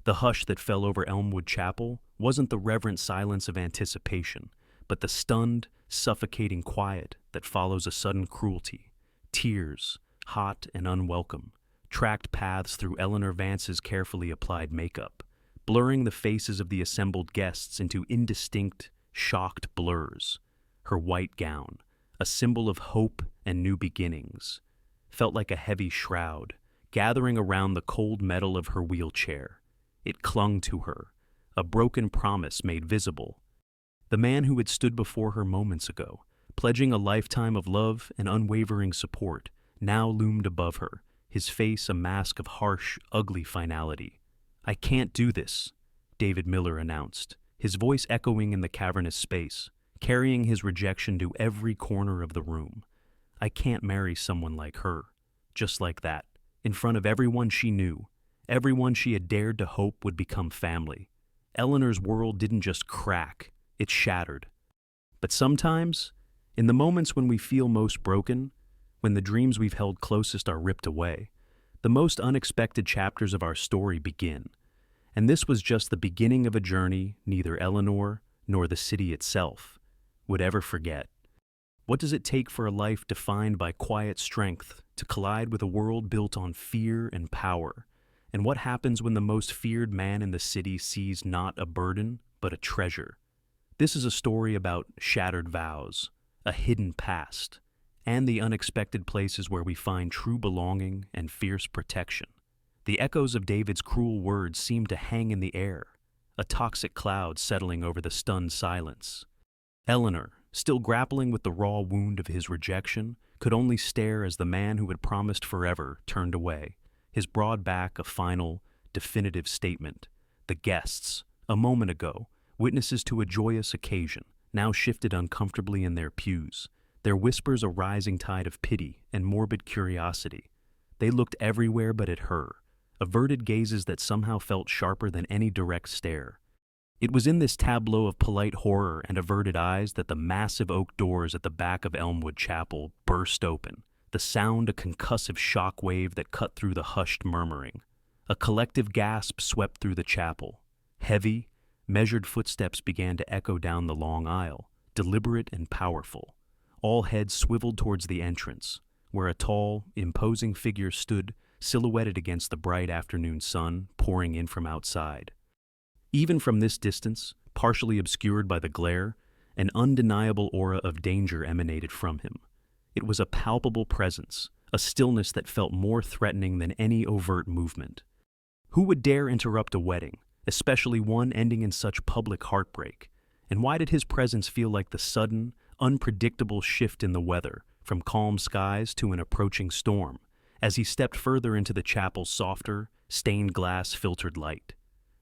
The hush that fell over Elmwood Chapel wasn't the reverent silence of anticipation, but the stunned, suffocating quiet that follows a sudden cruelty. Tears, hot and unwelcome, tracked paths through Eleanor Vance's carefully applied makeup, blurring the faces of the assembled guests into indistinct, shocked blurs. Her white gown, a symbol of hope and new beginnings, felt like a heavy shroud, gathering around the cold metal of her wheelchair. It clung to her, a broken promise made visible. The man who had stood before her moments ago, pledging a lifetime of love and unwavering support, now loomed above her, his face a mask of harsh, ugly finality. "I can't do this," David Miller announced, his voice echoing in the cavernous space, carrying his rejection to every corner of the room. "I can't marry someone like her, just like that, in front of everyone she knew, everyone she had dared to hope would become family." Eleanor's world didn't just crack, it shattered. But sometimes, in the moments when we feel most broken, when the dreams we've held closest are ripped away, the most unexpected chapters of our story begin. And this was just the beginning of a journey neither Eleanor nor the city itself would ever forget. What does it take for a life defined by quiet strength to collide with a world built on fear and power? And what happens when the most feared man in the city sees not a burden, but a treasure? This is a story about shattered vows, a hidden past, and the unexpected places where we find true belonging and fierce protection. The echoes of David's cruel words seemed to hang in the air, a toxic cloud settling over the stunned silence. Eleanor, still grappling with the raw wound of his rejection, could only stare as the man who had promised forever turned away, his broad back a final, definitive statement. The guests, a moment ago, witnesses to a joyous occasion, now shifted uncomfortably in their pews, their whispers a rising tide of pity and morbid curiosity. They looked everywhere but at her, averted gazes that somehow felt sharper than any direct stare. It was in this tableau of polite horror and averted eyes that the massive oak doors at the back of Elmwood Chapel burst open, the sound a concussive shock wave that cut through the hushed murmuring. A collective gasp swept through the chapel. Heavy, measured footsteps began to echo down the long aisle, deliberate and powerful. All heads swiveled towards the entrance, where a tall, imposing figure stood, silhouetted against the bright afternoon sun pouring in from outside. Even from this distance, partially obscured by the glare, an undeniable aura of danger emanated from him. It was a palpable presence, a stillness that felt more threatening than any overt movement. Who would dare interrupt a wedding, especially one ending in such public heartbreak? And why did his presence feel like the sudden, unpredictable shift in the weather, from calm skies to an approaching storm, as he stepped further into the chapel's softer, stained glass filtered light?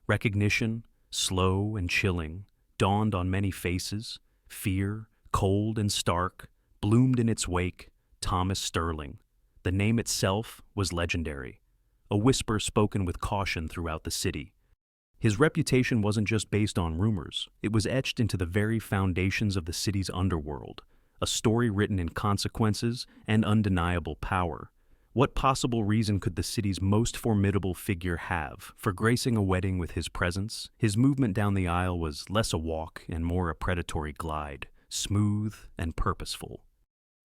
Recognition, slow and chilling, dawned on many faces. Fear, cold and stark, bloomed in its wake. Thomas Sterling. The name itself was legendary, a whisper spoken with caution throughout the city. His reputation wasn't just based on rumors, it was etched into the very foundations of the city's underworld, a story written in consequences and undeniable power. What possible reason could the city's most formidable figure have for gracing a wedding with his presence? His movement down the aisle was less a walk and more a predatory glide, smooth and purposeful.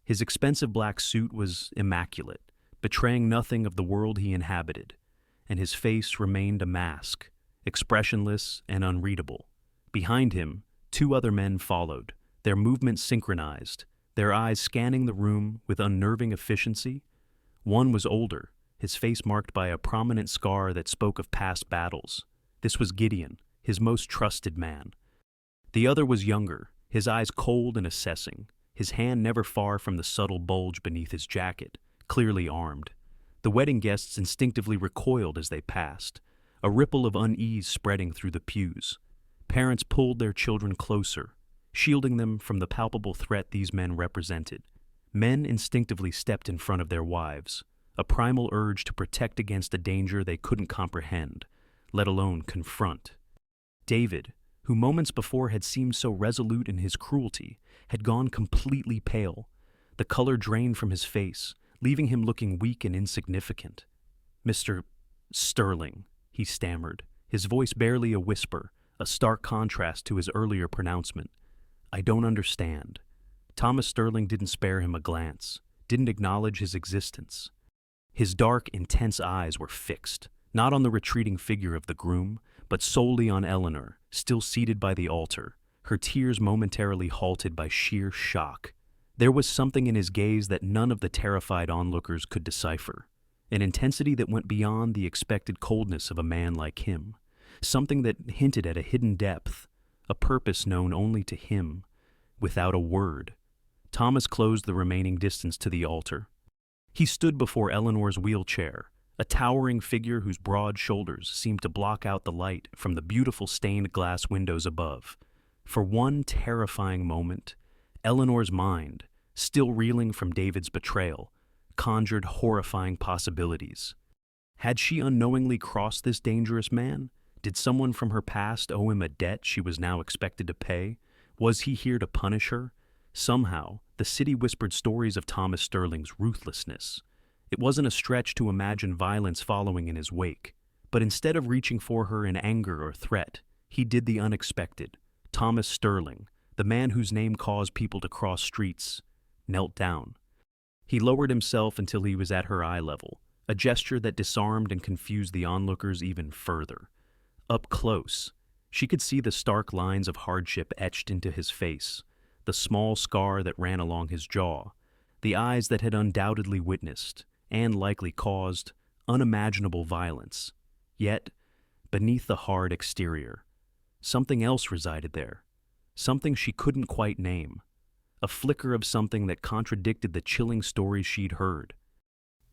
His expensive black suit was immaculate, betraying nothing of the world he inhabited, and his face remained a mask, expressionless and unreadable. Behind him, two other men followed, their movements synchronized, their eyes scanning the room with unnerving efficiency. One was older, his face marked by a prominent scar that spoke of past battles. This was Gideon, his most trusted man. The other was younger, his eyes cold and assessing, his hand never far from the subtle bulge beneath his jacket, clearly armed. The wedding guests instinctively recoiled as they passed, a ripple of unease spreading through the pews. Parents pulled their children closer, shielding them from the palpable threat these men represented. Men instinctively stepped in front of their wives, a primal urge to protect against a danger they couldn't comprehend, let alone confront. David, who moments before had seemed so resolute in his cruelty, had gone completely pale. The color drained from his face, leaving him looking weak and insignificant. "Mr. Sterling," he stammered, his voice barely a whisper, a stark contrast to his earlier pronouncement. "I don't understand." Thomas Sterling didn't spare him a glance, didn't acknowledge his existence. His dark, intense eyes were fixed, not on the retreating figure of the groom, but solely on Eleanor, still seated by the altar, her tears momentarily halted by sheer shock. There was something in his gaze that none of the terrified onlookers could decipher, an intensity that went beyond the expected coldness of a man like him, something that hinted at a hidden depth, a purpose known only to him. Without a word, Thomas closed the remaining distance to the altar. He stood before Eleanor's wheelchair, a towering figure whose broad shoulders seemed to block out the light from the beautiful stained glass windows above. For one terrifying moment, Eleanor's mind, still reeling from David's betrayal, conjured horrifying possibilities. Had she unknowingly crossed this dangerous man? Did someone from her past owe him a debt she was now expected to pay? Was he here to punish her? Somehow, the city whispered stories of Thomas Sterling's ruthlessness. It wasn't a stretch to imagine violence following in his wake. But instead of reaching for her in anger or threat, he did the unexpected. Thomas Sterling, the man whose name caused people to cross streets, knelt down. He lowered himself until he was at her eye level, a gesture that disarmed and confused the onlookers even further. Up close, she could see the stark lines of hardship etched into his face, the small scar that ran along his jaw, the eyes that had undoubtedly witnessed, and likely caused, unimaginable violence. Yet, beneath the hard exterior, something else resided there, something she couldn't quite name, a flicker of something that contradicted the chilling stories she'd heard.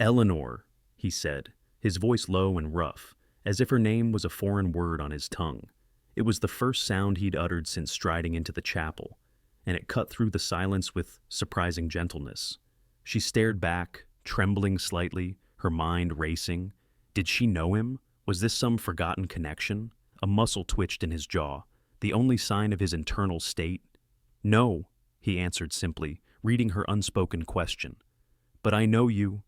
"Eleanor," he said, his voice low and rough, as if her name was a foreign word on his tongue. It was the first sound he'd uttered since striding into the chapel, and it cut through the silence with surprising gentleness. She stared back, trembling slightly, her mind racing. Did she know him? Was this some forgotten connection? A muscle twitched in his jaw, the only sign of his internal state. "No," he answered simply, reading her unspoken question. "But I know you."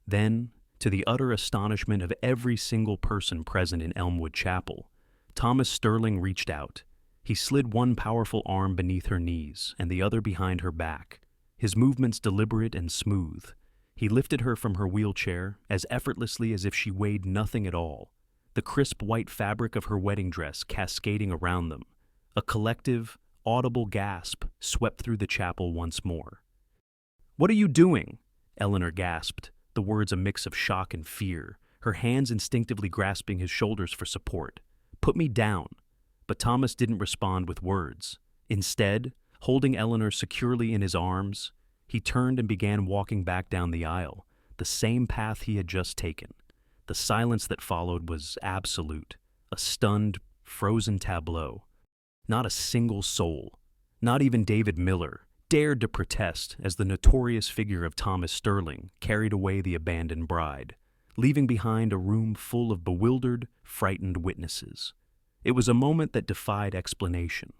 Then, to the utter astonishment of every single person present in Elmwood Chapel, Thomas Sterling reached out. He slid one powerful arm beneath her knees and the other behind her back, his movements deliberate and smooth. He lifted her from her wheelchair as effortlessly as if she weighed nothing at all, the crisp white fabric of her wedding dress cascading around them. A collective, audible gasp swept through the chapel once more. "What are you doing?" Eleanor gasped, the words a mix of shock and fear, her hands instinctively grasping his shoulders for support. "Put me down." But Thomas didn't respond with words. Instead, holding Eleanor securely in his arms, he turned and began walking back down the aisle, the same path he had just taken. The silence that followed was absolute, a stunned, frozen tableau. Not a single soul, not even David Miller, dared to protest as the notorious figure of Thomas Sterling carried away the abandoned bride, leaving behind a room full of bewildered, frightened witnesses. It was a moment that defied explanation,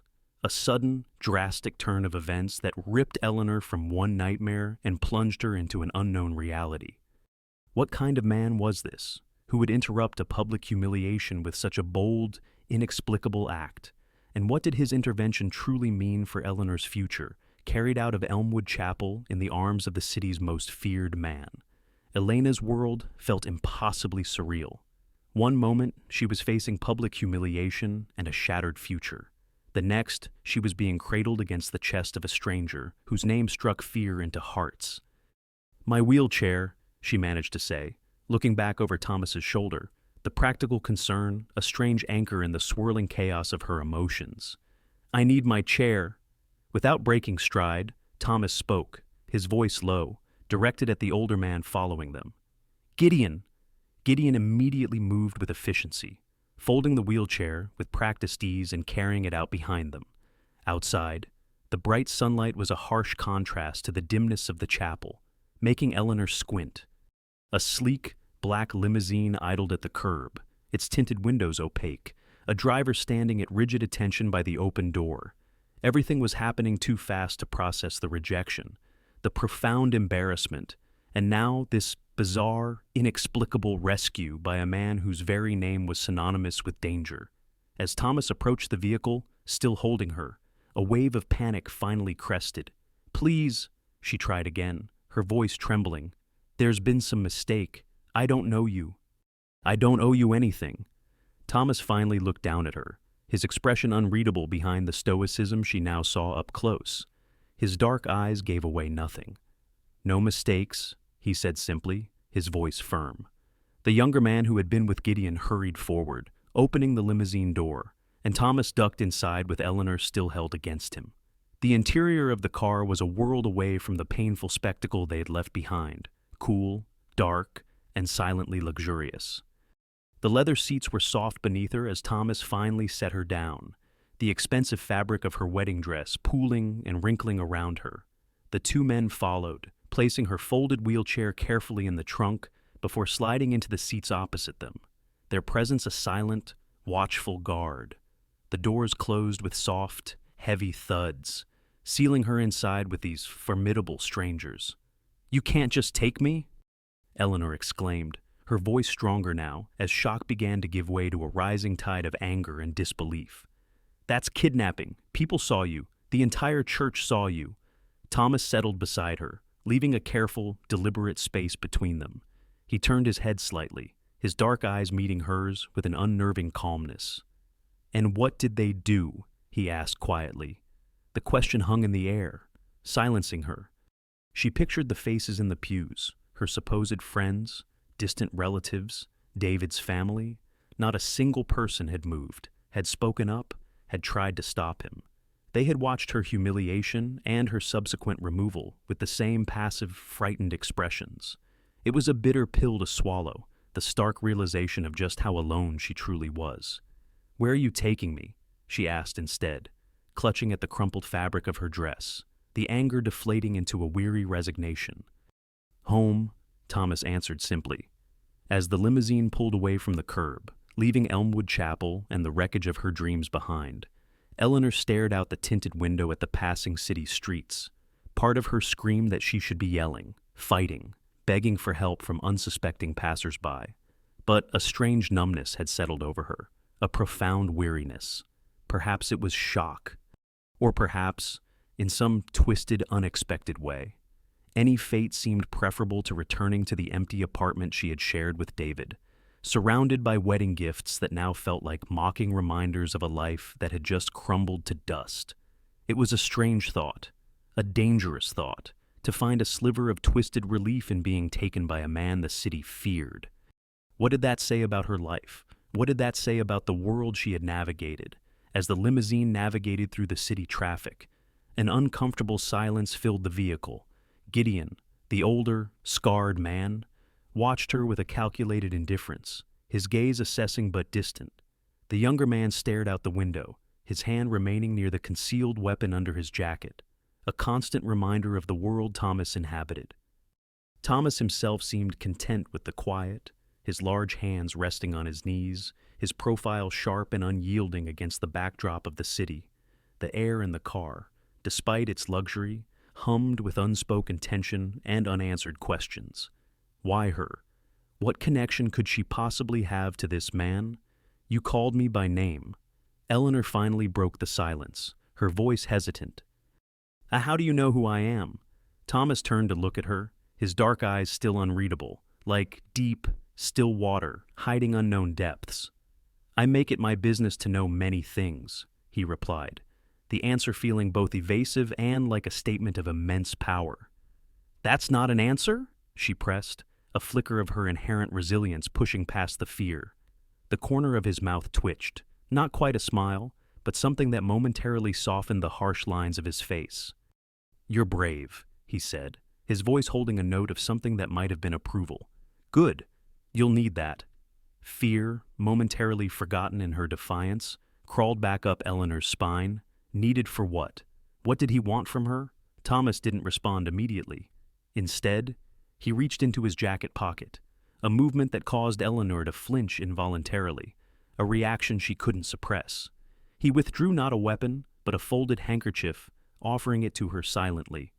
a sudden, drastic turn of events that ripped Eleanor from one nightmare and plunged her into an unknown reality. What kind of man was this, who would interrupt a public humiliation with such a bold, inexplicable act? And what did his intervention truly mean for Eleanor's future, carried out of Elmwood Chapel in the arms of the city's most feared man? Elena's world felt impossibly surreal. One moment, she was facing public humiliation and a shattered future. The next, she was being cradled against the chest of a stranger whose name struck fear into hearts. "My wheelchair," she managed to say, looking back over Thomas's shoulder, the practical concern, a strange anchor in the swirling chaos of her emotions. "I need my chair." Without breaking stride, Thomas spoke, his voice low, directed at the older man following them. "Gideon!" Gideon immediately moved with efficiency, folding the wheelchair with practiced ease and carrying it out behind them. Outside, the bright sunlight was a harsh contrast to the dimness of the chapel, making Eleanor squint. A sleek, black limousine idled at the curb, its tinted windows opaque, a driver standing at rigid attention by the open door. Everything was happening too fast to process the rejection, the profound embarrassment, and now this Bizarre, inexplicable rescue by a man whose very name was synonymous with danger. As Thomas approached the vehicle, still holding her, a wave of panic finally crested. "Please," she tried again, her voice trembling. "There's been some mistake. I don't know you." "I don't owe you anything." Thomas finally looked down at her, his expression unreadable behind the stoicism she now saw up close. His dark eyes gave away nothing. "No mistakes," he said simply, his voice firm. The younger man who had been with Gideon hurried forward, opening the limousine door, and Thomas ducked inside with Eleanor still held against him. The interior of the car was a world away from the painful spectacle they had left behind, cool, dark, and silently luxurious. The leather seats were soft beneath her as Thomas finally set her down, the expensive fabric of her wedding dress pooling and wrinkling around her. The two men followed, placing her folded wheelchair carefully in the trunk before sliding into the seats opposite them, their presence a silent, watchful guard. The doors closed with soft, heavy thuds, sealing her inside with these formidable strangers. "You can't just take me?" Eleanor exclaimed, her voice stronger now as shock began to give way to a rising tide of anger and disbelief. "That's kidnapping. People saw you. The entire church saw you." Thomas settled beside her, leaving a careful, deliberate space between them. He turned his head slightly, his dark eyes meeting hers with an unnerving calmness. "And what did they do?" he asked quietly. The question hung in the air, silencing her. She pictured the faces in the pews, her supposed friends, distant relatives, David's family. Not a single person had moved, had spoken up, had tried to stop him. They had watched her humiliation and her subsequent removal with the same passive, frightened expressions. It was a bitter pill to swallow, the stark realization of just how alone she truly was. "Where are you taking me?" she asked instead, clutching at the crumpled fabric of her dress, the anger deflating into a weary resignation. "Home," Thomas answered simply. As the limousine pulled away from the curb, leaving Elmwood Chapel and the wreckage of her dreams behind, Eleanor stared out the tinted window at the passing city streets. Part of her screamed that she should be yelling, fighting, begging for help from unsuspecting passers-by. But a strange numbness had settled over her, a profound weariness. Perhaps it was shock. Or perhaps, in some twisted, unexpected way, any fate seemed preferable to returning to the empty apartment she had shared with David, surrounded by wedding gifts that now felt like mocking reminders of a life that had just crumbled to dust. It was a strange thought, a dangerous thought, to find a sliver of twisted relief in being taken by a man the city feared. What did that say about her life? What did that say about the world she had navigated? As the limousine navigated through the city traffic, an uncomfortable silence filled the vehicle. Gideon, the older, scarred man, watched her with a calculated indifference, his gaze assessing but distant. The younger man stared out the window, his hand remaining near the concealed weapon under his jacket, a constant reminder of the world Thomas inhabited. Thomas himself seemed content with the quiet, his large hands resting on his knees, his profile sharp and unyielding against the backdrop of the city. The air in the car, despite its luxury, hummed with unspoken tension and unanswered questions. Why her? What connection could she possibly have to this man? "You called me by name." Eleanor finally broke the silence, her voice hesitant. How do you know who I am?" Thomas turned to look at her, his dark eyes still unreadable, like deep, still water, hiding unknown depths. "I make it my business to know many things," he replied, the answer feeling both evasive and like a statement of immense power. "That's not an answer?" she pressed, a flicker of her inherent resilience pushing past the fear. The corner of his mouth twitched, not quite a smile, but something that momentarily softened the harsh lines of his face. "You're brave," he said, his voice holding a note of something that might have been approval. "Good. You'll need that." Fear, momentarily forgotten in her defiance, crawled back up Eleanor's spine. Needed for what? What did he want from her? Thomas didn't respond immediately. Instead, he reached into his jacket pocket, a movement that caused Eleanor to flinch involuntarily, a reaction she couldn't suppress. He withdrew not a weapon, but a folded handkerchief, offering it to her silently.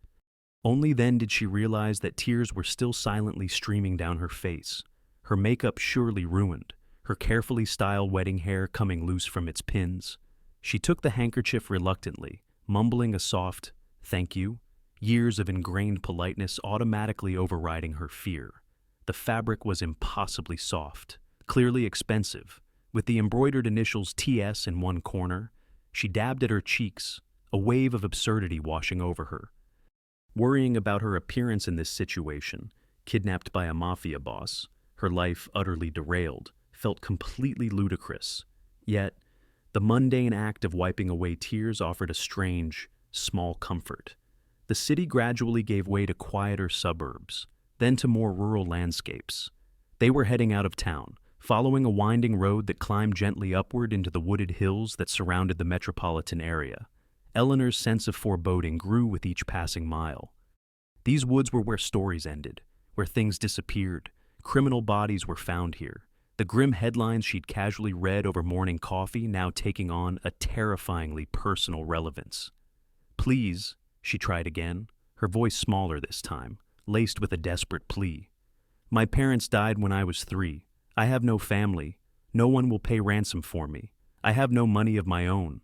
Only then did she realize that tears were still silently streaming down her face, her makeup surely ruined, her carefully styled wedding hair coming loose from its pins. She took the handkerchief reluctantly, mumbling a soft, "Thank you," years of ingrained politeness automatically overriding her fear. The fabric was impossibly soft, clearly expensive. With the embroidered initials TS in one corner, she dabbed at her cheeks, a wave of absurdity washing over her. Worrying about her appearance in this situation, kidnapped by a mafia boss, her life utterly derailed, felt completely ludicrous. Yet, the mundane act of wiping away tears offered a strange, small comfort. The city gradually gave way to quieter suburbs, then to more rural landscapes. They were heading out of town, following a winding road that climbed gently upward into the wooded hills that surrounded the metropolitan area. Eleanor's sense of foreboding grew with each passing mile. These woods were where stories ended, where things disappeared. Criminal bodies were found here. The grim headlines she'd casually read over morning coffee now taking on a terrifyingly personal relevance. "Please," she tried again, her voice smaller this time, laced with a desperate plea. "My parents died when I was 3. I have no family. No one will pay ransom for me. I have no money of my own."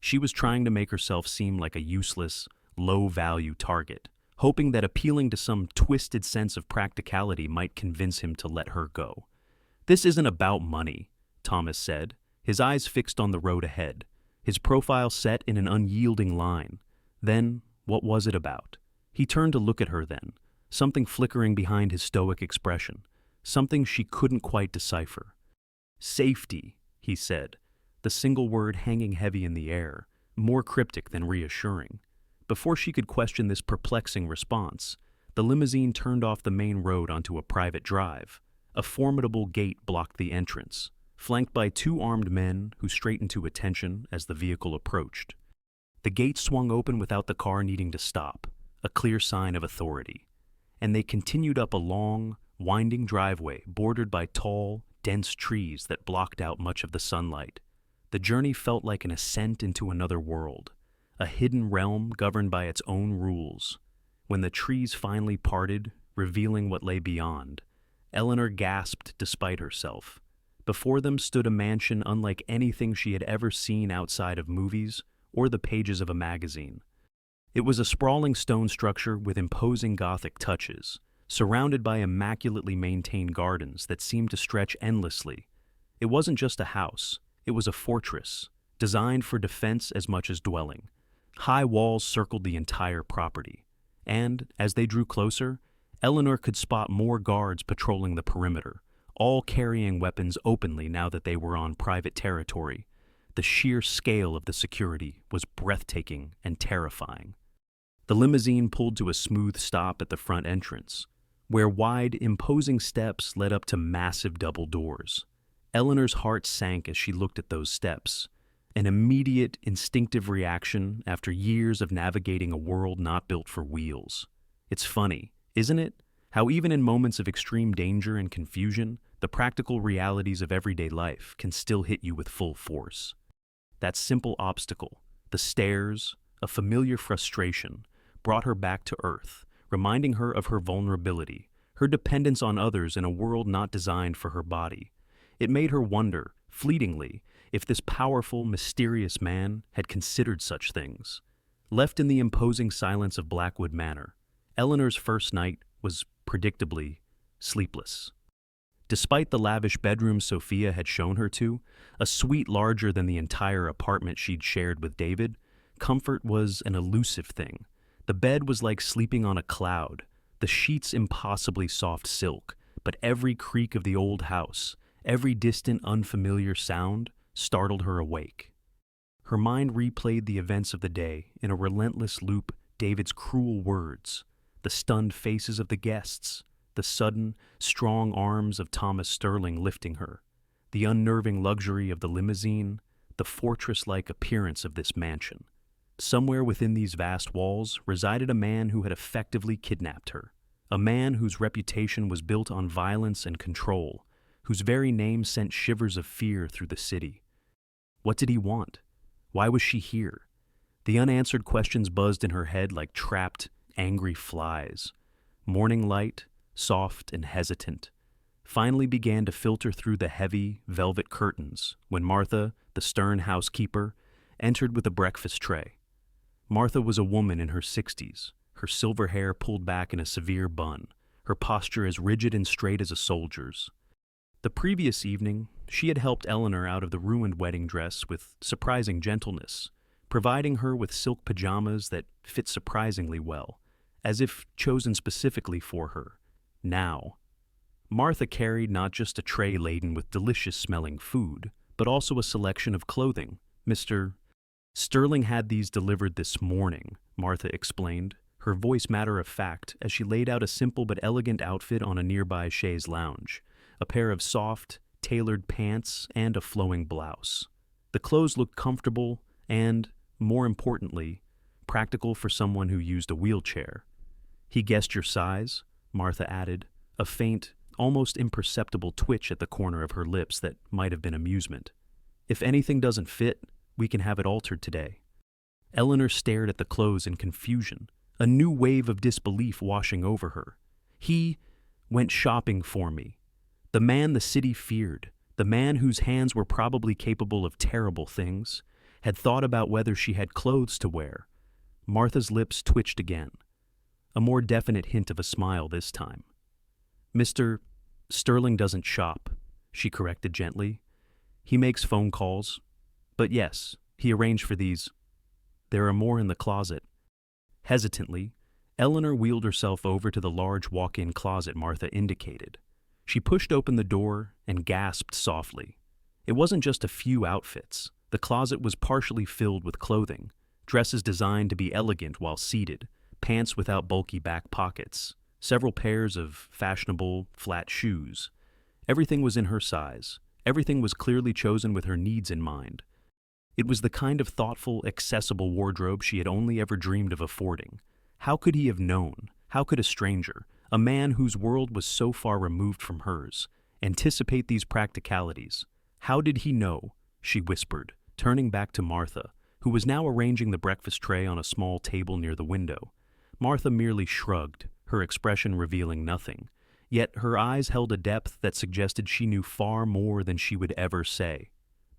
She was trying to make herself seem like a useless, low-value target, hoping that appealing to some twisted sense of practicality might convince him to let her go. "This isn't about money," Thomas said, his eyes fixed on the road ahead, his profile set in an unyielding line. Then, what was it about? He turned to look at her then, something flickering behind his stoic expression, something she couldn't quite decipher. "Safety," he said, the single word hanging heavy in the air, more cryptic than reassuring. Before she could question this perplexing response, the limousine turned off the main road onto a private drive. A formidable gate blocked the entrance, flanked by 2 armed men who straightened to attention as the vehicle approached. The gate swung open without the car needing to stop, a clear sign of authority. And they continued up a long, winding driveway bordered by tall, dense trees that blocked out much of the sunlight. The journey felt like an ascent into another world, a hidden realm governed by its own rules. When the trees finally parted, revealing what lay beyond, Eleanor gasped despite herself. Before them stood a mansion unlike anything she had ever seen outside of movies or the pages of a magazine. It was a sprawling stone structure with imposing Gothic touches, surrounded by immaculately maintained gardens that seemed to stretch endlessly. It wasn't just a house, it was a fortress, designed for defense as much as dwelling. High walls circled the entire property, and, as they drew closer, Eleanor could spot more guards patrolling the perimeter, all carrying weapons openly now that they were on private territory. The sheer scale of the security was breathtaking and terrifying. The limousine pulled to a smooth stop at the front entrance, where wide, imposing steps led up to massive double doors. Eleanor's heart sank as she looked at those steps, an immediate, instinctive reaction after years of navigating a world not built for wheels. It's funny, isn't it? How even in moments of extreme danger and confusion, the practical realities of everyday life can still hit you with full force. That simple obstacle, the stairs, a familiar frustration, brought her back to earth, reminding her of her vulnerability, her dependence on others in a world not designed for her body. It made her wonder, fleetingly, if this powerful, mysterious man had considered such things. Left in the imposing silence of Blackwood Manor, Eleanor's first night was predictably sleepless. Despite the lavish bedroom Sophia had shown her to, a suite larger than the entire apartment she'd shared with David, comfort was an elusive thing. The bed was like sleeping on a cloud, the sheets impossibly soft silk, but every creak of the old house, every distant, unfamiliar sound startled her awake. Her mind replayed the events of the day in a relentless loop, David's cruel words, the stunned faces of the guests, the sudden, strong arms of Thomas Sterling lifting her, the unnerving luxury of the limousine, the fortress-like appearance of this mansion. Somewhere within these vast walls resided a man who had effectively kidnapped her, a man whose reputation was built on violence and control, whose very name sent shivers of fear through the city. What did he want? Why was she here? The unanswered questions buzzed in her head like trapped, angry flies. Morning light, soft and hesitant, finally began to filter through the heavy velvet curtains when Martha, the stern housekeeper, entered with a breakfast tray. Martha was a woman in her 60s, her silver hair pulled back in a severe bun, her posture as rigid and straight as a soldier's. The previous evening, she had helped Eleanor out of the ruined wedding dress with surprising gentleness, providing her with silk pajamas that fit surprisingly well, as if chosen specifically for her. Now, Martha carried not just a tray laden with delicious-smelling food, but also a selection of clothing. Mr. Sterling had these delivered this morning, Martha explained, her voice matter-of-fact as she laid out a simple but elegant outfit on a nearby chaise lounge, a pair of soft, tailored pants and a flowing blouse. The clothes looked comfortable and, more importantly, practical for someone who used a wheelchair. He guessed your size, Martha added, a faint, almost imperceptible twitch at the corner of her lips that might have been amusement. If anything doesn't fit, we can have it altered today. Eleanor stared at the clothes in confusion, a new wave of disbelief washing over her. He went shopping for me. The man the city feared, the man whose hands were probably capable of terrible things, had thought about whether she had clothes to wear. Martha's lips twitched again, a more definite hint of a smile this time. Mr. Sterling doesn't shop, she corrected gently. He makes phone calls. But yes, he arranged for these. There are more in the closet. Hesitantly, Eleanor wheeled herself over to the large walk-in closet Martha indicated. She pushed open the door and gasped softly. It wasn't just a few outfits. The closet was partially filled with clothing, dresses designed to be elegant while seated, pants without bulky back pockets, several pairs of fashionable, flat shoes. Everything was in her size. Everything was clearly chosen with her needs in mind. It was the kind of thoughtful, accessible wardrobe she had only ever dreamed of affording. How could he have known? How could a stranger, a man whose world was so far removed from hers, anticipate these practicalities? How did he know? She whispered, turning back to Martha, who was now arranging the breakfast tray on a small table near the window. Martha merely shrugged, her expression revealing nothing, yet her eyes held a depth that suggested she knew far more than she would ever say.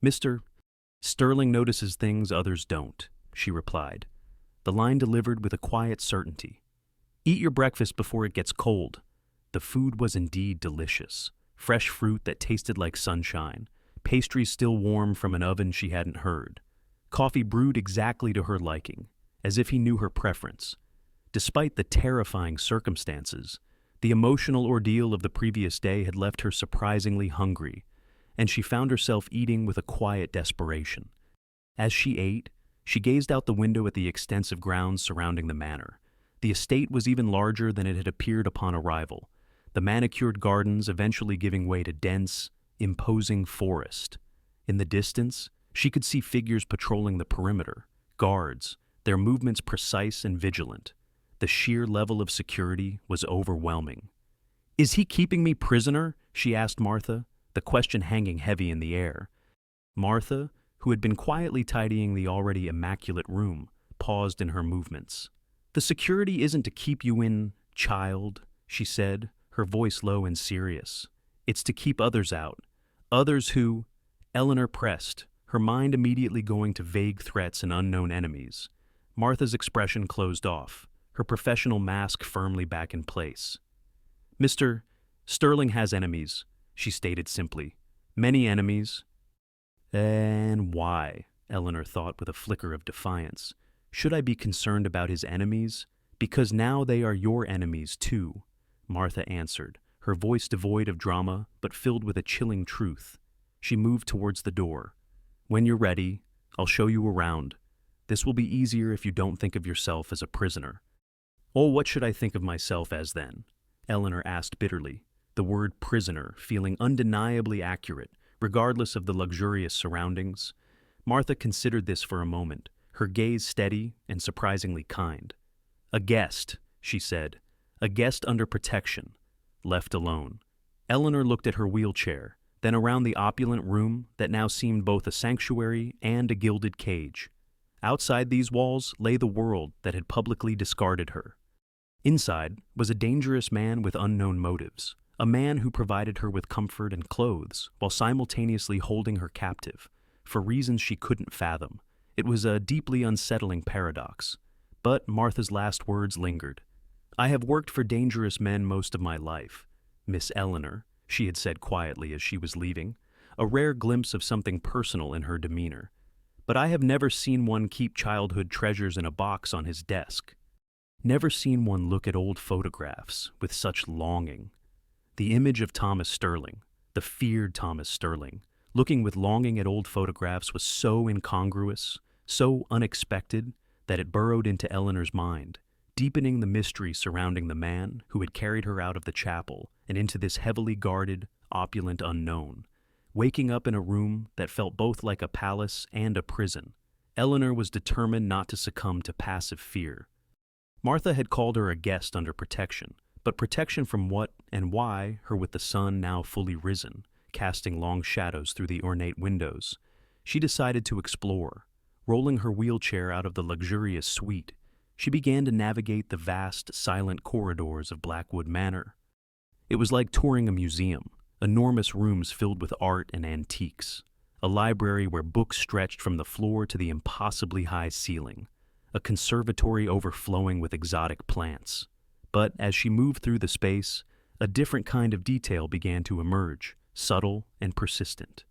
Mr. Sterling notices things others don't, she replied, the line delivered with a quiet certainty. Eat your breakfast before it gets cold. The food was indeed delicious. Fresh fruit that tasted like sunshine, pastries still warm from an oven she hadn't heard, coffee brewed exactly to her liking, as if he knew her preference. Despite the terrifying circumstances, the emotional ordeal of the previous day had left her surprisingly hungry, and she found herself eating with a quiet desperation. As she ate, she gazed out the window at the extensive grounds surrounding the manor. The estate was even larger than it had appeared upon arrival, the manicured gardens eventually giving way to dense, imposing forest. In the distance, she could see figures patrolling the perimeter, guards, their movements precise and vigilant. The sheer level of security was overwhelming. "Is he keeping me prisoner?" she asked Martha, the question hanging heavy in the air. Martha, who had been quietly tidying the already immaculate room, paused in her movements. "The security isn't to keep you in, child," she said, her voice low and serious. "It's to keep others out. Others who—" Eleanor pressed, her mind immediately going to vague threats and unknown enemies. Martha's expression closed off, her professional mask firmly back in place. "Mr. Sterling has enemies," she stated simply. "Many enemies." "And why?" Eleanor thought with a flicker of defiance. "Should I be concerned about his enemies? Because now they are your enemies too," Martha answered, her voice devoid of drama but filled with a chilling truth. She moved towards the door. "When you're ready, I'll show you around. This will be easier if you don't think of yourself as a prisoner." "Oh, what should I think of myself as then?" Eleanor asked bitterly, the word prisoner feeling undeniably accurate, regardless of the luxurious surroundings. Martha considered this for a moment, her gaze steady and surprisingly kind. "A guest," she said, "a guest under protection, left alone." Eleanor looked at her wheelchair, then around the opulent room that now seemed both a sanctuary and a gilded cage. Outside these walls lay the world that had publicly discarded her. Inside was a dangerous man with unknown motives, a man who provided her with comfort and clothes while simultaneously holding her captive, for reasons she couldn't fathom. It was a deeply unsettling paradox. But Martha's last words lingered. "I have worked for dangerous men most of my life, Miss Eleanor," she had said quietly as she was leaving, a rare glimpse of something personal in her demeanor. "But I have never seen one keep childhood treasures in a box on his desk. Never seen one look at old photographs with such longing." The image of Thomas Sterling, the feared Thomas Sterling, looking with longing at old photographs was so incongruous, so unexpected, that it burrowed into Eleanor's mind, deepening the mystery surrounding the man who had carried her out of the chapel and into this heavily guarded, opulent unknown. Waking up in a room that felt both like a palace and a prison, Eleanor was determined not to succumb to passive fear. Martha had called her a guest under protection, but protection from what and why her with the sun now fully risen, casting long shadows through the ornate windows. She decided to explore. Rolling her wheelchair out of the luxurious suite, she began to navigate the vast, silent corridors of Blackwood Manor. It was like touring a museum, enormous rooms filled with art and antiques, a library where books stretched from the floor to the impossibly high ceiling, a conservatory overflowing with exotic plants. But as she moved through the space, a different kind of detail began to emerge, subtle and persistent.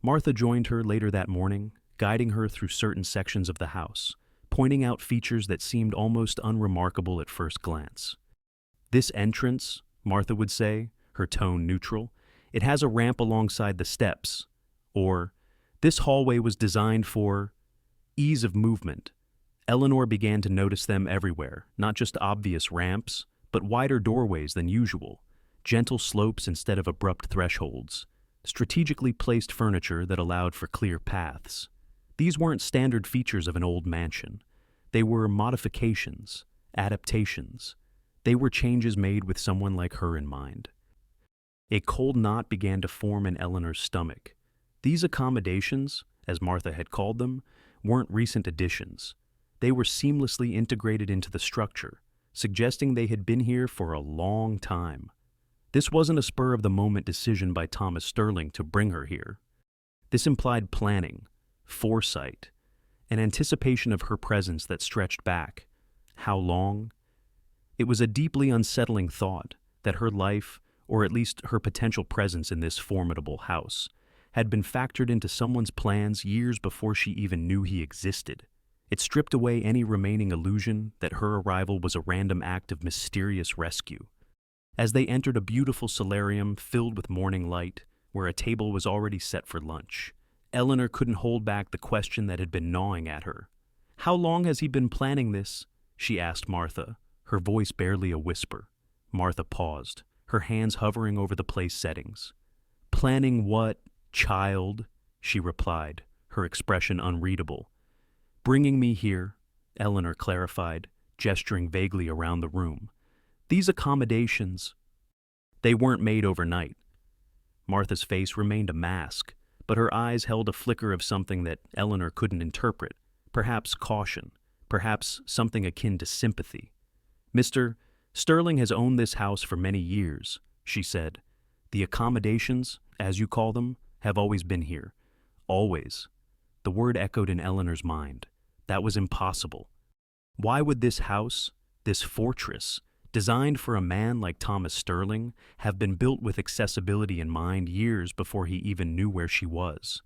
Martha joined her later that morning, guiding her through certain sections of the house, pointing out features that seemed almost unremarkable at first glance. "This entrance," Martha would say, her tone neutral, "it has a ramp alongside the steps," or "this hallway was designed for ease of movement." Eleanor began to notice them everywhere, not just obvious ramps, but wider doorways than usual, gentle slopes instead of abrupt thresholds, strategically placed furniture that allowed for clear paths. These weren't standard features of an old mansion. They were modifications, adaptations. They were changes made with someone like her in mind. A cold knot began to form in Eleanor's stomach. These accommodations, as Martha had called them, weren't recent additions. They were seamlessly integrated into the structure, suggesting they had been here for a long time. This wasn't a spur-of-the-moment decision by Thomas Sterling to bring her here. This implied planning, foresight, an anticipation of her presence that stretched back. How long? It was a deeply unsettling thought that her life, or at least her potential presence in this formidable house, had been factored into someone's plans years before she even knew he existed. It stripped away any remaining illusion that her arrival was a random act of mysterious rescue. As they entered a beautiful solarium filled with morning light, where a table was already set for lunch, Eleanor couldn't hold back the question that had been gnawing at her. "How long has he been planning this?" she asked Martha, her voice barely a whisper. Martha paused, her hands hovering over the place settings. "Planning what, child?" she replied, her expression unreadable. "Bringing me here," Eleanor clarified, gesturing vaguely around the room. "These accommodations, they weren't made overnight." Martha's face remained a mask, but her eyes held a flicker of something that Eleanor couldn't interpret, perhaps caution, perhaps something akin to sympathy. "Mr. Sterling has owned this house for many years," she said. "The accommodations, as you call them, have always been here. Always." The word echoed in Eleanor's mind. That was impossible. Why would this house, this fortress, designed for a man like Thomas Sterling, have been built with accessibility in mind years before he even knew where she was?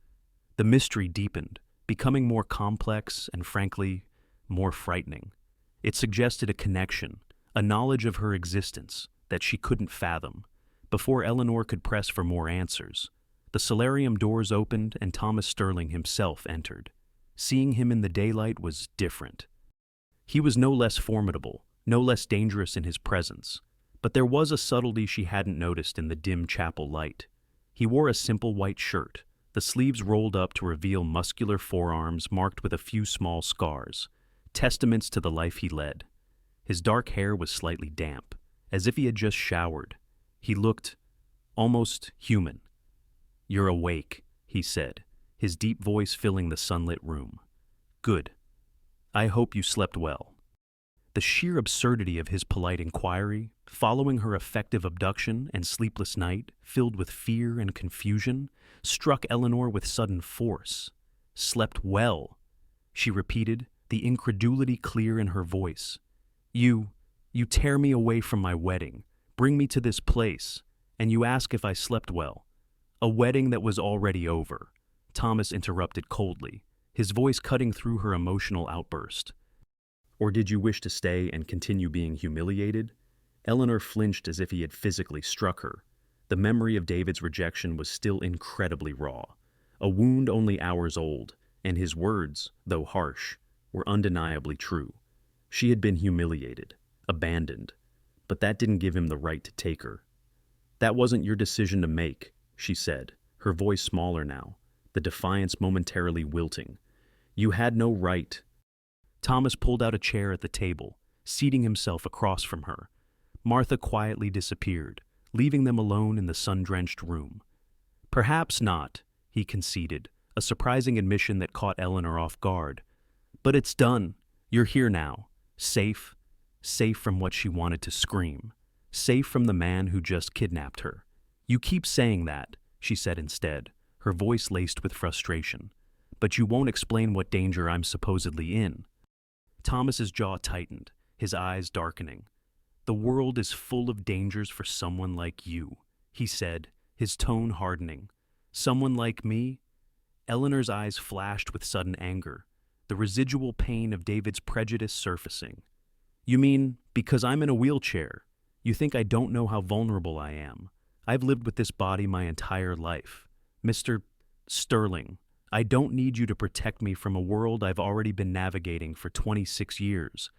The mystery deepened, becoming more complex and, frankly, more frightening. It suggested a connection, a knowledge of her existence that she couldn't fathom. Before Eleanor could press for more answers, the solarium doors opened and Thomas Sterling himself entered. Seeing him in the daylight was different. He was no less formidable, no less dangerous in his presence, but there was a subtlety she hadn't noticed in the dim chapel light. He wore a simple white shirt, the sleeves rolled up to reveal muscular forearms marked with a few small scars, testaments to the life he led. His dark hair was slightly damp, as if he had just showered. He looked almost human. "You're awake," he said, his deep voice filling the sunlit room. "Good. I hope you slept well." The sheer absurdity of his polite inquiry, following her effective abduction and sleepless night, filled with fear and confusion, struck Eleanor with sudden force. "Slept well," she repeated, the incredulity clear in her voice. You tear me away from my wedding, bring me to this place, and you ask if I slept well. A wedding that was already over," Thomas interrupted coldly, his voice cutting through her emotional outburst. "Or did you wish to stay and continue being humiliated?" Eleanor flinched as if he had physically struck her. The memory of David's rejection was still incredibly raw, a wound only hours old, and his words, though harsh, were undeniably true. She had been humiliated, abandoned, but that didn't give him the right to take her. "That wasn't your decision to make," she said, her voice smaller now, the defiance momentarily wilting. "You had no right." Thomas pulled out a chair at the table, seating himself across from her. Martha quietly disappeared, leaving them alone in the sun-drenched room. "Perhaps not," he conceded, a surprising admission that caught Eleanor off guard. "But it's done. You're here now, safe from what she wanted to scream, safe from the man who just kidnapped her." "You keep saying that," she said instead, her voice laced with frustration. "But you won't explain what danger I'm supposedly in." Thomas's jaw tightened, his eyes darkening. "The world is full of dangers for someone like you," he said, his tone hardening. "Someone like me?" Eleanor's eyes flashed with sudden anger, the residual pain of David's prejudice surfacing. "You mean, because I'm in a wheelchair, you think I don't know how vulnerable I am? I've lived with this body my entire life. Mr. Sterling, I don't need you to protect me from a world I've already been navigating for 26 years.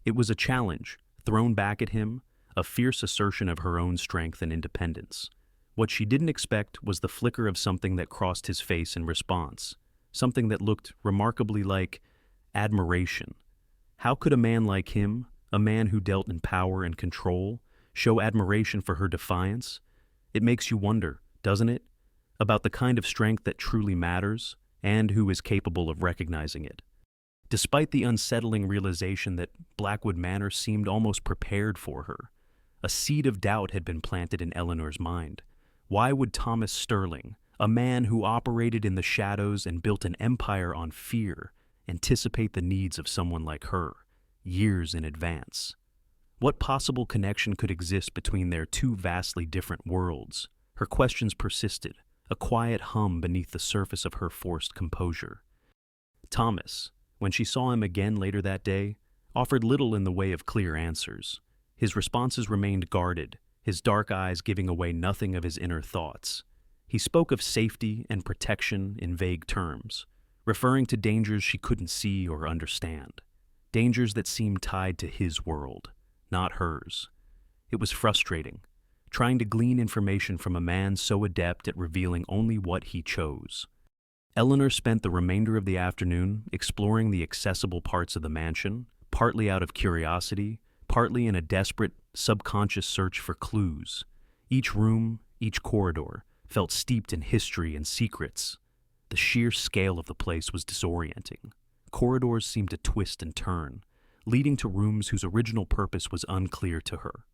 It was a challenge, thrown back at him, a fierce assertion of her own strength and independence. What she didn't expect was the flicker of something that crossed his face in response, something that looked remarkably like admiration. How could a man like him, a man who dealt in power and control, show admiration for her defiance? It makes you wonder, doesn't it, about the kind of strength that truly matters and who is capable of recognizing it. Despite the unsettling realization that Blackwood Manor seemed almost prepared for her, a seed of doubt had been planted in Eleanor's mind. Why would Thomas Sterling, a man who operated in the shadows and built an empire on fear, anticipate the needs of someone like her, years in advance? What possible connection could exist between their two vastly different worlds? Her questions persisted, a quiet hum beneath the surface of her forced composure. Thomas, when she saw him again later that day, offered little in the way of clear answers. His responses remained guarded, his dark eyes giving away nothing of his inner thoughts. He spoke of safety and protection in vague terms, referring to dangers she couldn't see or understand, dangers that seemed tied to his world, not hers. It was frustrating, trying to glean information from a man so adept at revealing only what he chose. Eleanor spent the remainder of the afternoon exploring the accessible parts of the mansion, partly out of curiosity, partly in a desperate, subconscious search for clues. Each room, each corridor, felt steeped in history and secrets. The sheer scale of the place was disorienting. Corridors seemed to twist and turn, leading to rooms whose original purpose was unclear to her.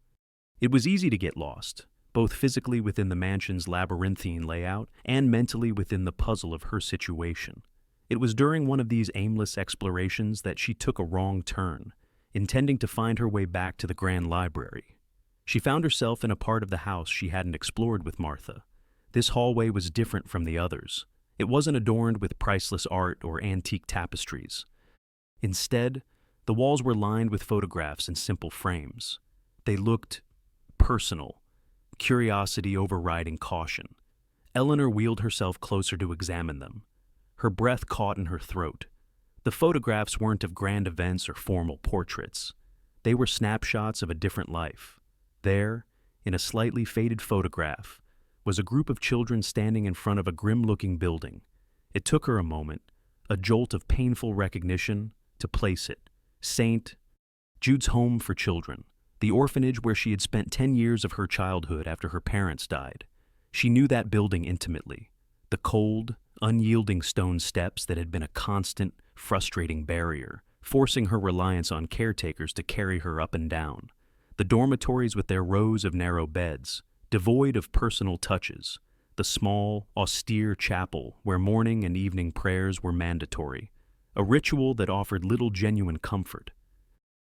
It was easy to get lost, both physically within the mansion's labyrinthine layout and mentally within the puzzle of her situation. It was during one of these aimless explorations that she took a wrong turn, intending to find her way back to the Grand Library. She found herself in a part of the house she hadn't explored with Martha. This hallway was different from the others. It wasn't adorned with priceless art or antique tapestries. Instead, the walls were lined with photographs in simple frames. They looked personal, curiosity overriding caution. Eleanor wheeled herself closer to examine them. Her breath caught in her throat. The photographs weren't of grand events or formal portraits. They were snapshots of a different life. There, in a slightly faded photograph, was a group of children standing in front of a grim-looking building. It took her a moment, a jolt of painful recognition, to place it. St. Jude's Home for Children, the orphanage where she had spent 10 years of her childhood after her parents died. She knew that building intimately. The cold, unyielding stone steps that had been a constant, frustrating barrier, forcing her reliance on caretakers to carry her up and down. The dormitories with their rows of narrow beds, devoid of personal touches. The small, austere chapel where morning and evening prayers were mandatory. A ritual that offered little genuine comfort.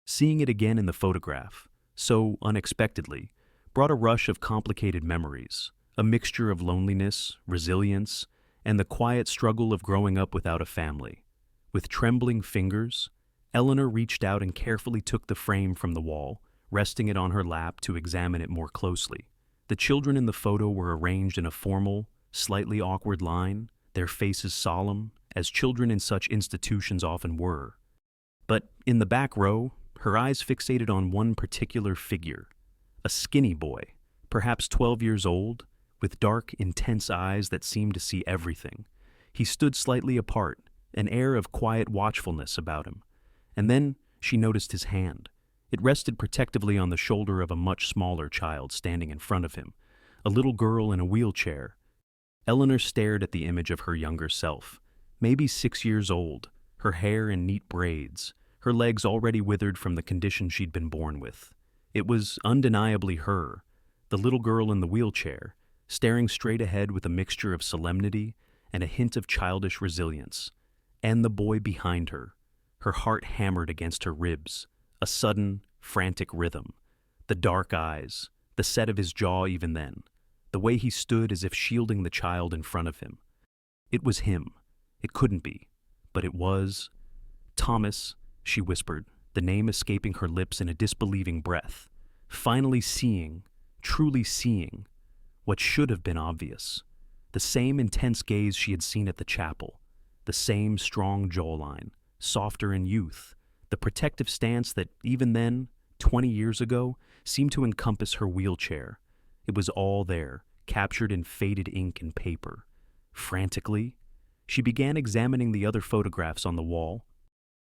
Seeing it again in the photograph, so unexpectedly, brought a rush of complicated memories, a mixture of loneliness, resilience, and the quiet struggle of growing up without a family. With trembling fingers, Eleanor reached out and carefully took the frame from the wall, resting it on her lap to examine it more closely. The children in the photo were arranged in a formal, slightly awkward line, their faces solemn, as children in such institutions often were. But in the back row, her eyes fixated on one particular figure, a skinny boy, perhaps 12 years old, with dark, intense eyes that seemed to see everything. He stood slightly apart, an air of quiet watchfulness about him. And then she noticed his hand. It rested protectively on the shoulder of a much smaller child standing in front of him, a little girl in a wheelchair. Eleanor stared at the image of her younger self, maybe 6 years old, her hair in neat braids, her legs already withered from the condition she'd been born with. It was undeniably her, the little girl in the wheelchair, staring straight ahead with a mixture of solemnity and a hint of childish resilience. And the boy behind her, her heart hammered against her ribs, a sudden, frantic rhythm. The dark eyes, the set of his jaw even then, the way he stood as if shielding the child in front of him. It was him. It couldn't be. But it was. Thomas, she whispered, the name escaping her lips in a disbelieving breath. Finally seeing, truly seeing, what should have been obvious. The same intense gaze she had seen at the chapel. The same strong jawline, softer in youth. The protective stance that, even then, 20 years ago, seemed to encompass her wheelchair. It was all there, captured in faded ink and paper. Frantically, she began examining the other photographs on the wall.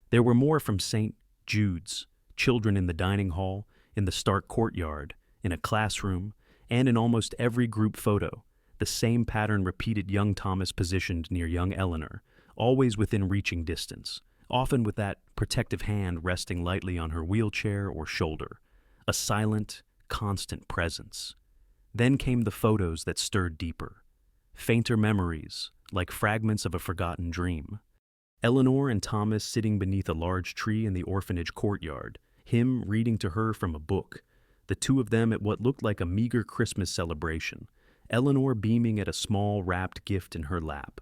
There were more from St. Jude's, children in the dining hall, in the stark courtyard, in a classroom, and in almost every group photo. The same pattern repeated, young Thomas positioned near young Eleanor, always within reaching distance, often with that protective hand resting lightly on her wheelchair or shoulder, a silent, constant presence. Then came the photos that stirred deeper, fainter memories, like fragments of a forgotten dream. Eleanor and Thomas sitting beneath a large tree in the orphanage courtyard, him reading to her from a book, the two of them at what looked like a meager Christmas celebration, Eleanor beaming at a small wrapped gift in her lap,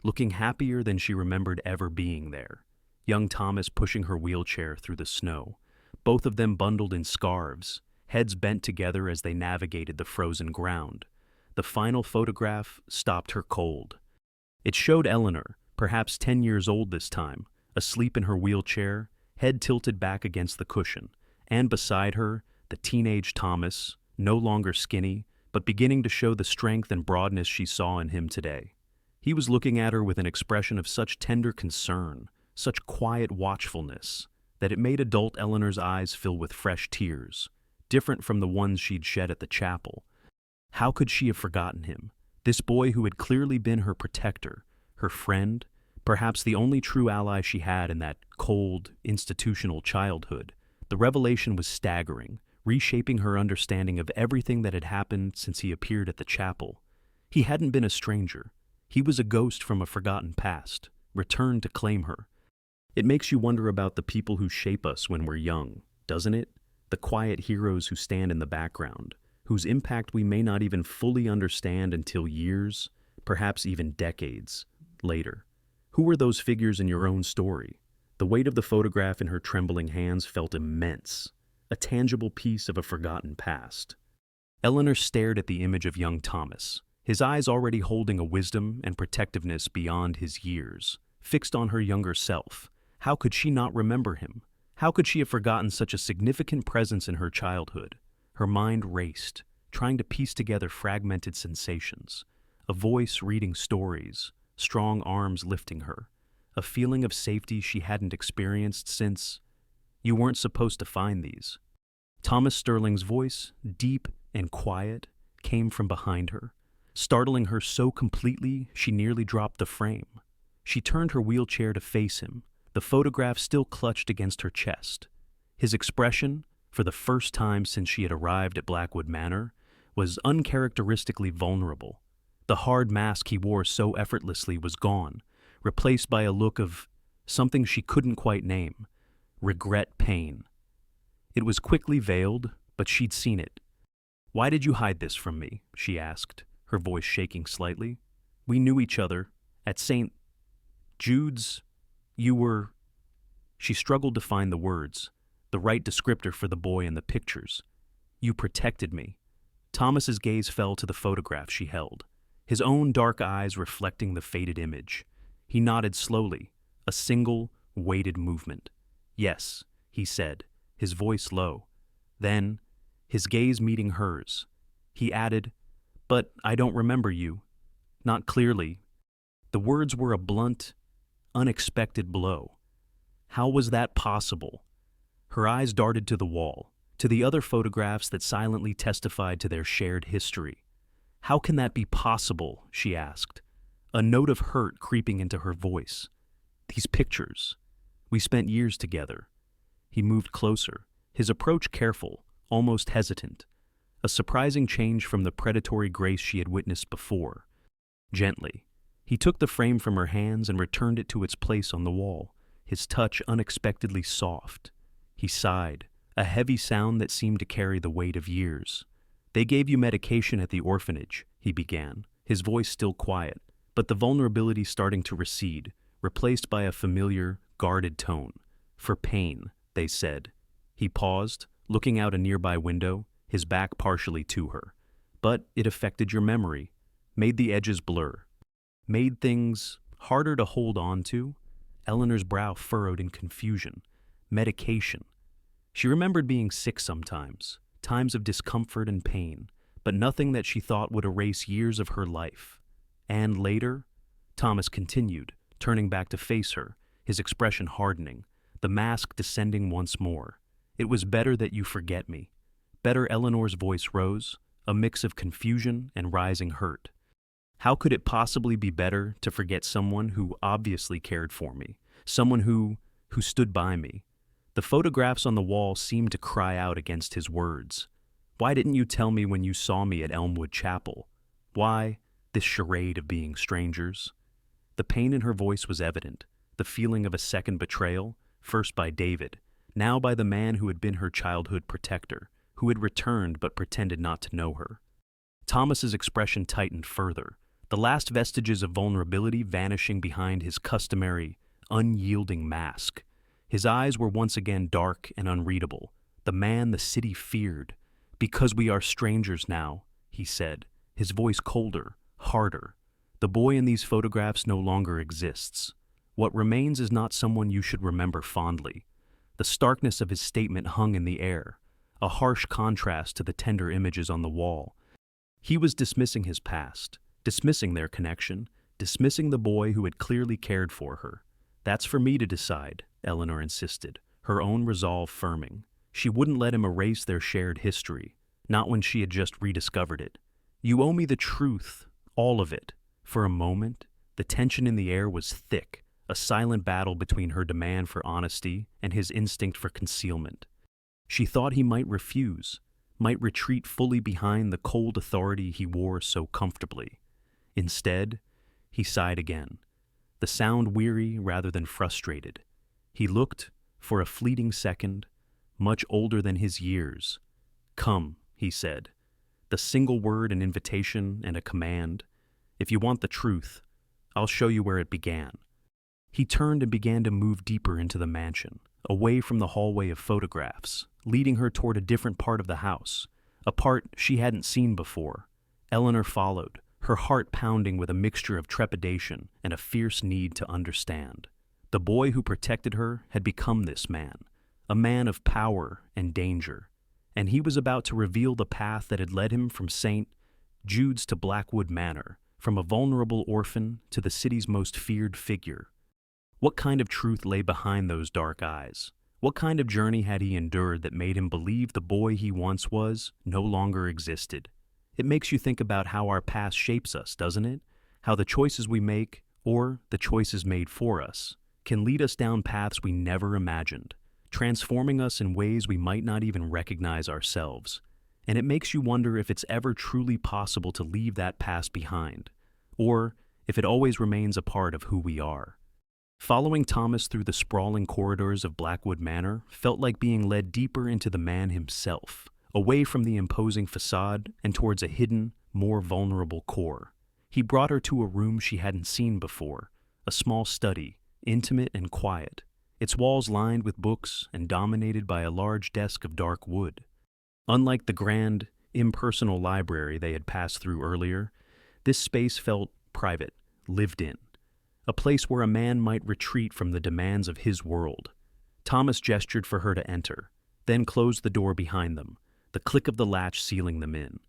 looking happier than she remembered ever being there. Young Thomas pushing her wheelchair through the snow, both of them bundled in scarves, heads bent together as they navigated the frozen ground. The final photograph stopped her cold. It showed Eleanor, perhaps 10 years old this time, asleep in her wheelchair, head tilted back against the cushion, and beside her, the teenage Thomas, no longer skinny, but beginning to show the strength and broadness she saw in him today. He was looking at her with an expression of such tender concern, such quiet watchfulness, that it made adult Eleanor's eyes fill with fresh tears, different from the ones she'd shed at the chapel. How could she have forgotten him, this boy who had clearly been her protector, her friend, perhaps the only true ally she had in that cold, institutional childhood? The revelation was staggering, reshaping her understanding of everything that had happened since he appeared at the chapel. He hadn't been a stranger. He was a ghost from a forgotten past, returned to claim her. It makes you wonder about the people who shape us when we're young, doesn't it? The quiet heroes who stand in the background, whose impact we may not even fully understand until years, perhaps even decades, later. Who were those figures in your own story? The weight of the photograph in her trembling hands felt immense, a tangible piece of a forgotten past. Eleanor stared at the image of young Thomas, his eyes already holding a wisdom and protectiveness beyond his years, fixed on her younger self. How could she not remember him? How could she have forgotten such a significant presence in her childhood? Her mind raced, trying to piece together fragmented sensations. A voice reading stories, strong arms lifting her, a feeling of safety she hadn't experienced since. You weren't supposed to find these. Thomas Sterling's voice, deep and quiet, came from behind her, startling her so completely she nearly dropped the frame. She turned her wheelchair to face him, the photograph still clutched against her chest. His expression, for the first time since she had arrived at Blackwood Manor, was uncharacteristically vulnerable. The hard mask he wore so effortlessly was gone, replaced by a look of something she couldn't quite name: regret, pain. It was quickly veiled, but she'd seen it. "Why did you hide this from me?" she asked, her voice shaking slightly. "We knew each other. At St. Jude's, you were—" She struggled to find the words, the right descriptor for the boy in the pictures. "You protected me." Thomas's gaze fell to the photograph she held, his own dark eyes reflecting the faded image. He nodded slowly, a single, weighted movement. "Yes," he said, his voice low. Then, his gaze meeting hers, he added, "But I don't remember you. Not clearly." The words were a blunt, unexpected blow. How was that possible? Her eyes darted to the wall, to the other photographs that silently testified to their shared history. "How can that be possible?" she asked, a note of hurt creeping into her voice. "These pictures. We spent years together." He moved closer, his approach careful, almost hesitant, a surprising change from the predatory grace she had witnessed before. Gently, he took the frame from her hands and returned it to its place on the wall, his touch unexpectedly soft. He sighed, a heavy sound that seemed to carry the weight of years. "They gave you medication at the orphanage," he began, his voice still quiet, but the vulnerability starting to recede, replaced by a familiar, guarded tone. "For pain," they said. He paused, looking out a nearby window, his back partially to her. "But it affected your memory, made the edges blur, made things harder to hold on to." Eleanor's brow furrowed in confusion. Medication. She remembered being sick sometimes, times of discomfort and pain, but nothing that she thought would erase years of her life. "And later," Thomas continued, turning back to face her, his expression hardening, the mask descending once more. "It was better that you forget me." Better. Eleanor's voice rose, a mix of confusion and rising hurt. "How could it possibly be better to forget someone who obviously cared for me, someone who stood by me?" The photographs on the wall seemed to cry out against his words. "Why didn't you tell me when you saw me at Elmwood Chapel? Why this charade of being strangers?" The pain in her voice was evident, the feeling of a second betrayal, first by David, now by the man who had been her childhood protector, who had returned but pretended not to know her. Thomas's expression tightened further, the last vestiges of vulnerability vanishing behind his customary, unyielding mask. His eyes were once again dark and unreadable, the man the city feared. "Because we are strangers now," he said, his voice colder, harder. "The boy in these photographs no longer exists. What remains is not someone you should remember fondly." The starkness of his statement hung in the air, a harsh contrast to the tender images on the wall. He was dismissing his past, dismissing their connection, dismissing the boy who had clearly cared for her. "That's for me to decide," Eleanor insisted, her own resolve firming. She wouldn't let him erase their shared history, not when she had just rediscovered it. "You owe me the truth, all of it." For a moment, the tension in the air was thick, a silent battle between her demand for honesty and his instinct for concealment. She thought he might refuse, might retreat fully behind the cold authority he wore so comfortably. Instead, he sighed again, the sound weary rather than frustrated. He looked, for a fleeting second, much older than his years. "Come," he said, the single word an invitation and a command. "If you want the truth, I'll show you where it began." He turned and began to move deeper into the mansion, away from the hallway of photographs, leading her toward a different part of the house, a part she hadn't seen before. Eleanor followed, her heart pounding with a mixture of trepidation and a fierce need to understand. The boy who protected her had become this man, a man of power and danger, and he was about to reveal the path that had led him from St. Jude's to Blackwood Manor, from a vulnerable orphan to the city's most feared figure. What kind of truth lay behind those dark eyes? What kind of journey had he endured that made him believe the boy he once was no longer existed? It makes you think about how our past shapes us, doesn't it? How the choices we make, or the choices made for us, can lead us down paths we never imagined, transforming us in ways we might not even recognize ourselves. And it makes you wonder if it's ever truly possible to leave that past behind, or if it always remains a part of who we are. Following Thomas through the sprawling corridors of Blackwood Manor felt like being led deeper into the man himself, away from the imposing facade and towards a hidden, more vulnerable core. He brought her to a room she hadn't seen before, a small study, intimate and quiet, its walls lined with books and dominated by a large desk of dark wood. Unlike the grand, impersonal library they had passed through earlier, this space felt private, lived in, a place where a man might retreat from the demands of his world. Thomas gestured for her to enter, then closed the door behind them, the click of the latch sealing them in.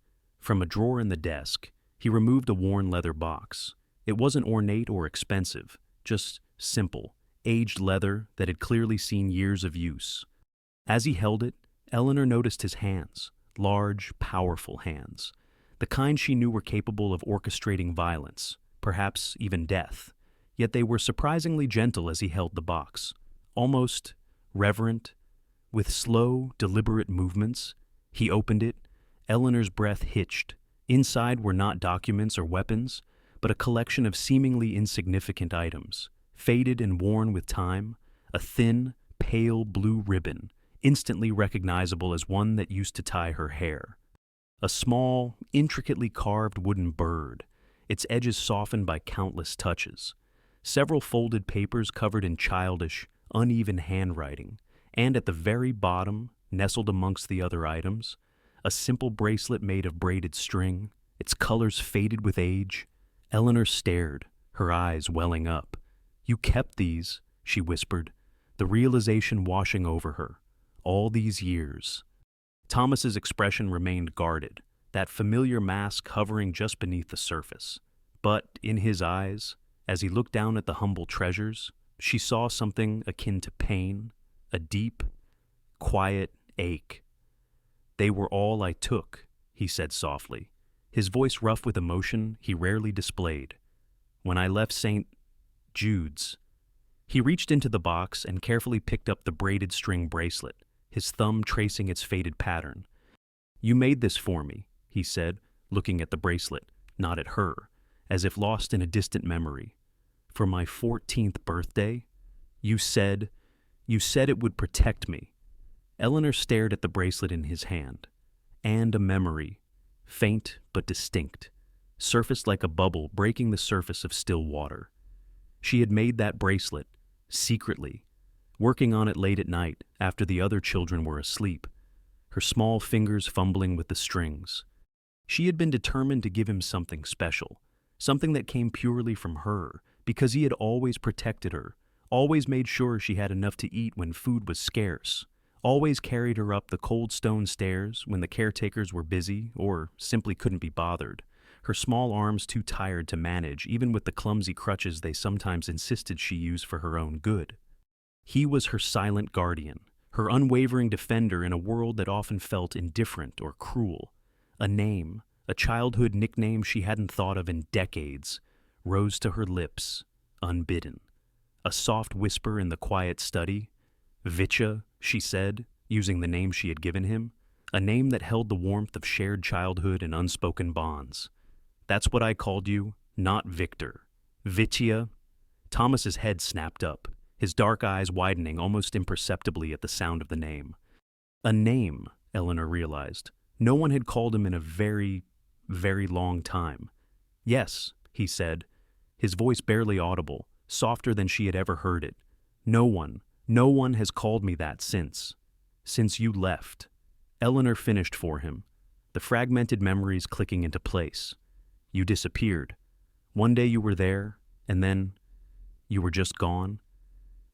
From a drawer in the desk, he removed a worn leather box. It wasn't ornate or expensive, just simple, aged leather that had clearly seen years of use. As he held it, Eleanor noticed his hands, large, powerful hands, the kind she knew were capable of orchestrating violence, perhaps even death. Yet they were surprisingly gentle as he held the box, almost reverent. With slow, deliberate movements, he opened it. Eleanor's breath hitched. Inside were not documents or weapons, but a collection of seemingly insignificant items, faded and worn with time, a thin, pale blue ribbon, instantly recognizable as one that used to tie her hair. A small, intricately carved wooden bird, its edges softened by countless touches. Several folded papers covered in childish, uneven handwriting, and at the very bottom, nestled amongst the other items, a simple bracelet made of braided string, its colors faded with age. Eleanor stared, her eyes welling up. "You kept these," she whispered, the realization washing over her. All these years. Thomas's expression remained guarded, that familiar mask hovering just beneath the surface. But in his eyes, as he looked down at the humble treasures, she saw something akin to pain, a deep, quiet ache. "They were all I took," he said softly, his voice rough with emotion he rarely displayed. "When I left St. Jude's." He reached into the box and carefully picked up the braided string bracelet, his thumb tracing its faded pattern. "You made this for me," he said, looking at the bracelet, not at her, as if lost in a distant memory. "For my 14th birthday? You said it would protect me." Eleanor stared at the bracelet in his hand, and a memory, faint but distinct, surfaced like a bubble breaking the surface of still water. She had made that bracelet, secretly, working on it late at night after the other children were asleep, her small fingers fumbling with the strings. She had been determined to give him something special, something that came purely from her, because he had always protected her, always made sure she had enough to eat when food was scarce, always carried her up the cold stone stairs when the caretakers were busy or simply couldn't be bothered, her small arms too tired to manage even with the clumsy crutches they sometimes insisted she use for her own good. He was her silent guardian, her unwavering defender in a world that often felt indifferent or cruel. A name, a childhood nickname she hadn't thought of in decades, rose to her lips, unbidden. A soft whisper in the quiet study. "Vitya," she said, using the name she had given him, a name that held the warmth of shared childhood and unspoken bonds. "That's what I called you, not Victor. Vitya." Thomas's head snapped up, his dark eyes widening almost imperceptibly at the sound of the name. A name, Eleanor realized. No one had called him in a very, very long time. "Yes," he said, his voice barely audible, softer than she had ever heard it. No one has called me that since you left." Eleanor finished for him, the fragmented memories clicking into place. "You disappeared. One day you were there, and then you were just gone."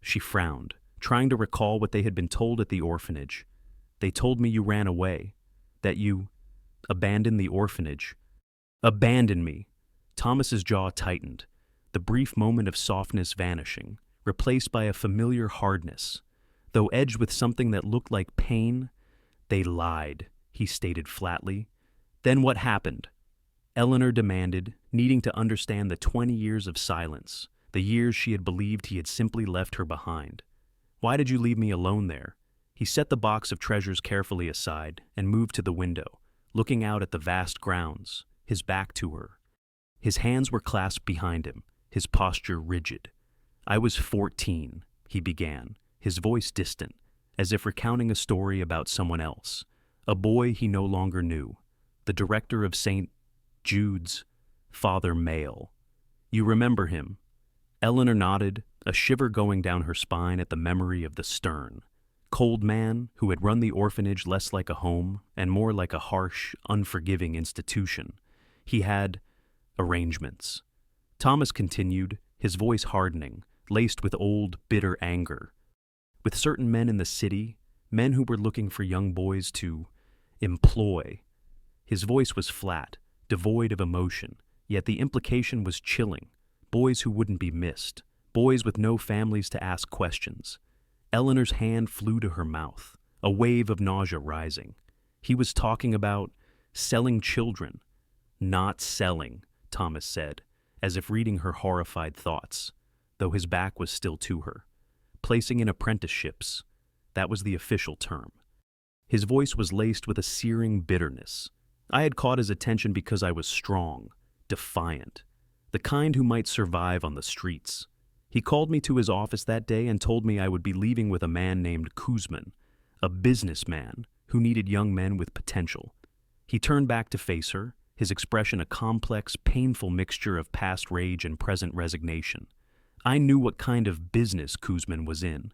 She frowned, trying to recall what they had been told at the orphanage. "They told me you ran away, that you abandoned the orphanage." "Abandon me." Thomas's jaw tightened, the brief moment of softness vanishing, replaced by a familiar hardness. Though edged with something that looked like pain, "They lied," he stated flatly. "Then what happened?" Eleanor demanded, needing to understand the 20 years of silence, the years she had believed he had simply left her behind. "Why did you leave me alone there?" He set the box of treasures carefully aside and moved to the window, looking out at the vast grounds, his back to her. His hands were clasped behind him, his posture rigid. "I was 14, he began, his voice distant, as if recounting a story about someone else, a boy he no longer knew, the director of St. Jude's, Father Mayle. You remember him?" Eleanor nodded, a shiver going down her spine at the memory of the stern, cold man who had run the orphanage less like a home and more like a harsh, unforgiving institution. He had arrangements. Thomas continued, his voice hardening, laced with old, bitter anger. With certain men in the city, men who were looking for young boys to employ. His voice was flat, devoid of emotion, yet the implication was chilling. Boys who wouldn't be missed, boys with no families to ask questions. Eleanor's hand flew to her mouth, a wave of nausea rising. He was talking about selling children. "Not selling," Thomas said, as if reading her horrified thoughts, though his back was still to her. "Placing in apprenticeships. That was the official term." His voice was laced with a searing bitterness. I had caught his attention because I was strong, defiant, the kind who might survive on the streets. He called me to his office that day and told me I would be leaving with a man named Kuzman, a businessman who needed young men with potential. He turned back to face her, his expression a complex, painful mixture of past rage and present resignation. I knew what kind of business Kuzman was in.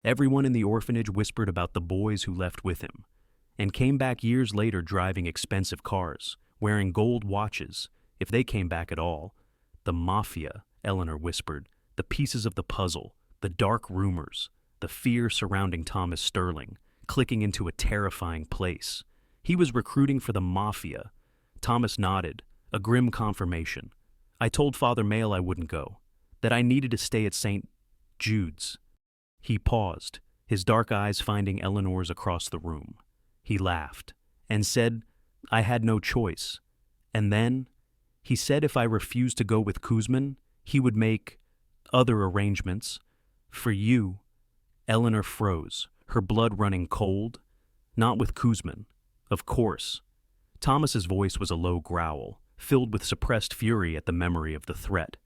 Everyone in the orphanage whispered about the boys who left with him, and came back years later driving expensive cars, wearing gold watches, if they came back at all. The Mafia, Eleanor whispered, the pieces of the puzzle, the dark rumors, the fear surrounding Thomas Sterling, clicking into a terrifying place. He was recruiting for the Mafia. Thomas nodded, a grim confirmation. I told Father Mayle I wouldn't go, that I needed to stay at St. Jude's. He paused, his dark eyes finding Eleanor's across the room. He laughed, and said, I had no choice. And then, he said if I refused to go with Kuzman, he would make other arrangements. For you. Eleanor froze, her blood running cold. Not with Kuzman, of course. Thomas's voice was a low growl, filled with suppressed fury at the memory of the threat.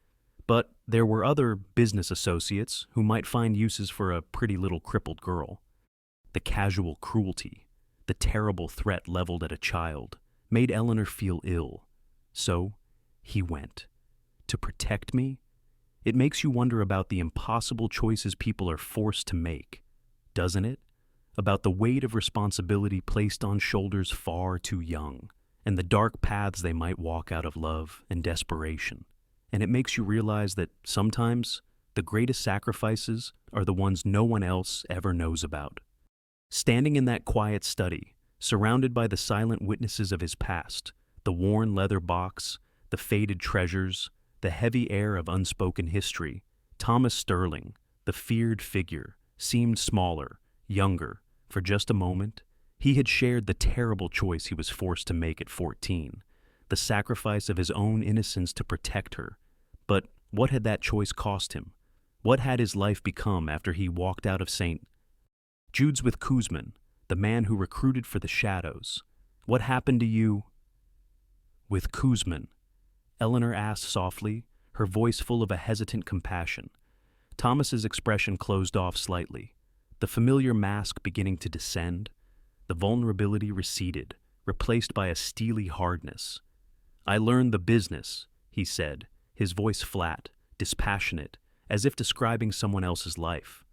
But there were other business associates who might find uses for a pretty little crippled girl. The casual cruelty, the terrible threat leveled at a child, made Eleanor feel ill. So, he went. To protect me? It makes you wonder about the impossible choices people are forced to make, doesn't it? About the weight of responsibility placed on shoulders far too young, and the dark paths they might walk out of love and desperation. And it makes you realize that sometimes the greatest sacrifices are the ones no one else ever knows about. Standing in that quiet study, surrounded by the silent witnesses of his past, the worn leather box, the faded treasures, the heavy air of unspoken history, Thomas Sterling, the feared figure, seemed smaller, younger. For just a moment, he had shared the terrible choice he was forced to make at 14, the sacrifice of his own innocence to protect her. But what had that choice cost him? What had his life become after he walked out of St. Jude's with Kuzman, the man who recruited for the shadows? What happened to you with Kuzman? Eleanor asked softly, her voice full of a hesitant compassion. Thomas's expression closed off slightly, the familiar mask beginning to descend. The vulnerability receded, replaced by a steely hardness. I learned the business, he said, his voice flat, dispassionate, as if describing someone else's life.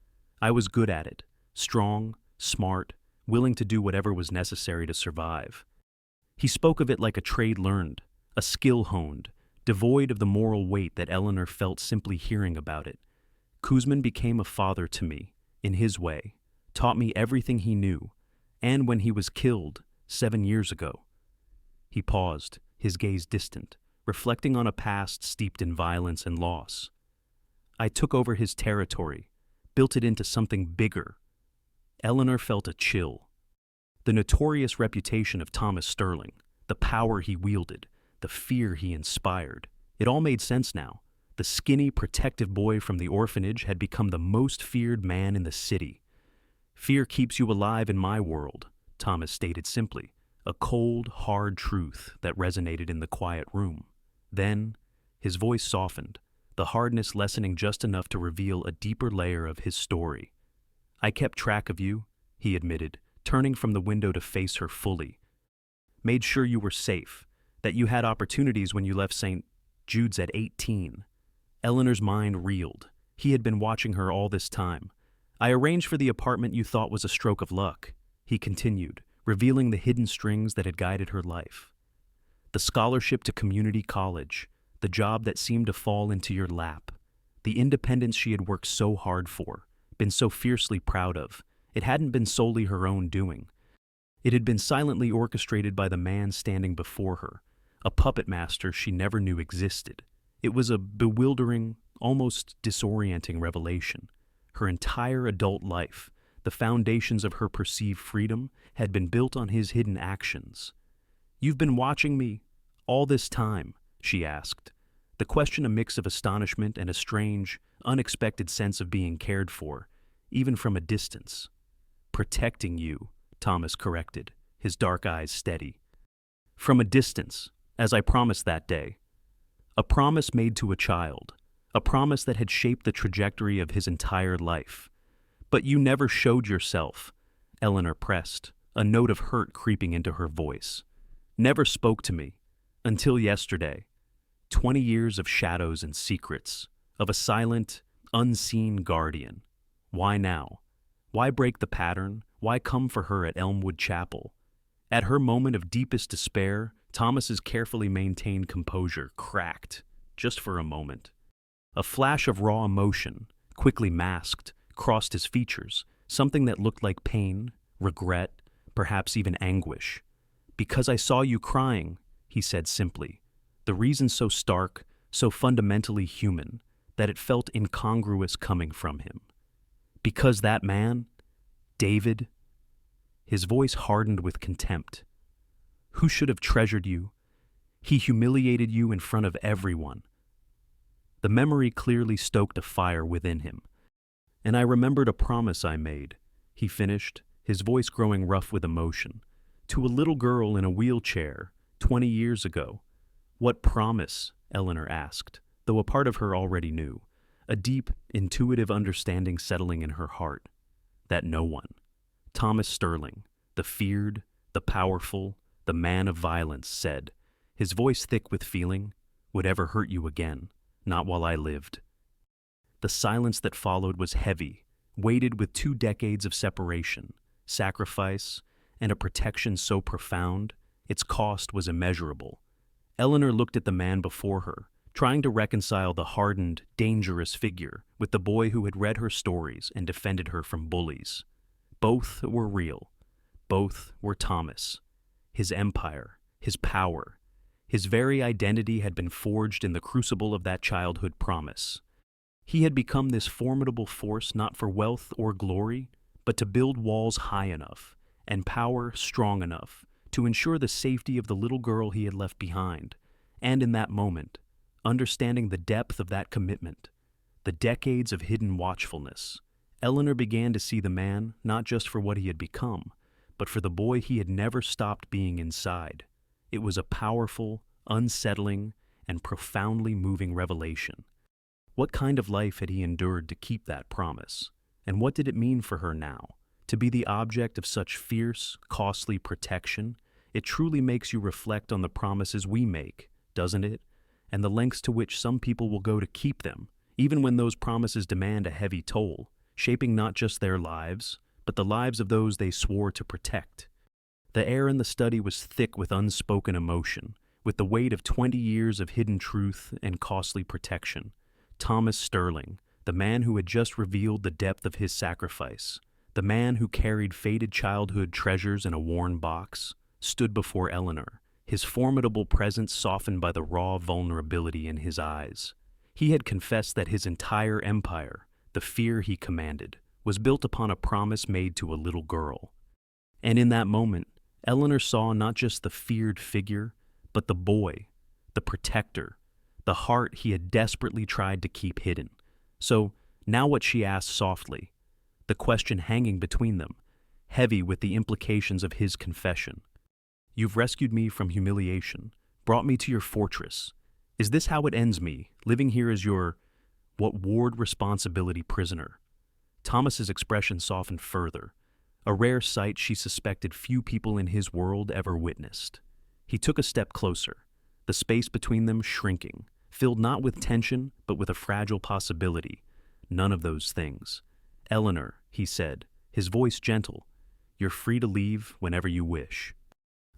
I was good at it, strong, smart, willing to do whatever was necessary to survive. He spoke of it like a trade learned, a skill honed, devoid of the moral weight that Eleanor felt simply hearing about it. Kuzman became a father to me, in his way, taught me everything he knew, and when he was killed 7 years ago. He paused, his gaze distant, reflecting on a past steeped in violence and loss. I took over his territory, built it into something bigger. Eleanor felt a chill. The notorious reputation of Thomas Sterling, the power he wielded, the fear he inspired, it all made sense now. The skinny, protective boy from the orphanage had become the most feared man in the city. "Fear keeps you alive in my world," Thomas stated simply, a cold, hard truth that resonated in the quiet room. Then, his voice softened, the hardness lessening just enough to reveal a deeper layer of his story. "I kept track of you," he admitted, turning from the window to face her fully. "Made sure you were safe, that you had opportunities when you left St. Jude's at 18. Eleanor's mind reeled. He had been watching her all this time. "I arranged for the apartment you thought was a stroke of luck," he continued, revealing the hidden strings that had guided her life. "The scholarship to community college, the job that seemed to fall into your lap, the independence she had worked so hard for, been so fiercely proud of. It hadn't been solely her own doing. It had been silently orchestrated by the man standing before her, a puppet master she never knew existed. It was a bewildering, almost disorienting revelation. Her entire adult life, the foundations of her perceived freedom, had been built on his hidden actions. "You've been watching me all this time?" she asked, the question a mix of astonishment and a strange, unexpected sense of being cared for, even from a distance. "Protecting you," Thomas corrected, his dark eyes steady. "From a distance, as I promised that day. A promise made to a child, a promise that had shaped the trajectory of his entire life. But you never showed yourself," Eleanor pressed, a note of hurt creeping into her voice. "Never spoke to me, until yesterday. 20 years of shadows and secrets, of a silent, unseen guardian. Why now? Why break the pattern? Why come for her at Elmwood Chapel?" At her moment of deepest despair, Thomas's carefully maintained composure cracked, just for a moment. A flash of raw emotion, quickly masked, crossed his features, something that looked like pain, regret, perhaps even anguish. "Because I saw you crying," he said simply, the reason so stark, so fundamentally human, that it felt incongruous coming from him. "Because that man, David," his voice hardened with contempt, "who should have treasured you, he humiliated you in front of everyone." The memory clearly stoked a fire within him. "And I remembered a promise I made," he finished, his voice growing rough with emotion, "to a little girl in a wheelchair 20 years ago." "What promise?" Eleanor asked, though a part of her already knew, a deep, intuitive understanding settling in her heart. That no one, Thomas Sterling, the feared, the powerful, the man of violence, said, his voice thick with feeling, "would ever hurt you again, not while I lived." The silence that followed was heavy, weighted with 2 decades of separation, sacrifice, and a protection so profound, its cost was immeasurable. Eleanor looked at the man before her, trying to reconcile the hardened, dangerous figure with the boy who had read her stories and defended her from bullies. Both were real. Both were Thomas. His empire, his power, his very identity had been forged in the crucible of that childhood promise. He had become this formidable force not for wealth or glory, but to build walls high enough and power strong enough to ensure the safety of the little girl he had left behind. And in that moment, understanding the depth of that commitment, the decades of hidden watchfulness, Eleanor began to see the man not just for what he had become, but for the boy he had never stopped being inside. It was a powerful, unsettling, and profoundly moving revelation. What kind of life had he endured to keep that promise? And what did it mean for her now? To be the object of such fierce, costly protection? It truly makes you reflect on the promises we make, doesn't it? And the lengths to which some people will go to keep them, even when those promises demand a heavy toll, shaping not just their lives, but the lives of those they swore to protect. The air in the study was thick with unspoken emotion, with the weight of 20 years of hidden truth and costly protection. Thomas Sterling, the man who had just revealed the depth of his sacrifice, the man who carried faded childhood treasures in a worn box, stood before Eleanor, his formidable presence softened by the raw vulnerability in his eyes. He had confessed that his entire empire, the fear he commanded, was built upon a promise made to a little girl. And in that moment, Eleanor saw not just the feared figure, but the boy, the protector, the heart he had desperately tried to keep hidden. So, now what she asked softly, the question hanging between them, heavy with the implications of his confession. You've rescued me from humiliation, brought me to your fortress. Is this how it ends me, living here as your, what ward responsibility prisoner? Thomas's expression softened further, a rare sight she suspected few people in his world ever witnessed. He took a step closer, the space between them shrinking, filled not with tension, but with a fragile possibility. None of those things. Eleanor, he said, his voice gentle, you're free to leave whenever you wish.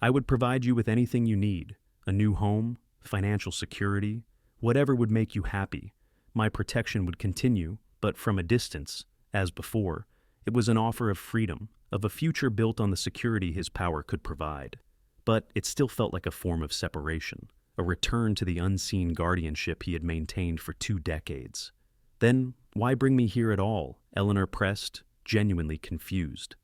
I would provide you with anything you need, a new home, financial security, whatever would make you happy. My protection would continue, but from a distance, as before. It was an offer of freedom, of a future built on the security his power could provide. But it still felt like a form of separation, a return to the unseen guardianship he had maintained for 2 decades. Then, why bring me here at all? Eleanor pressed, genuinely confused.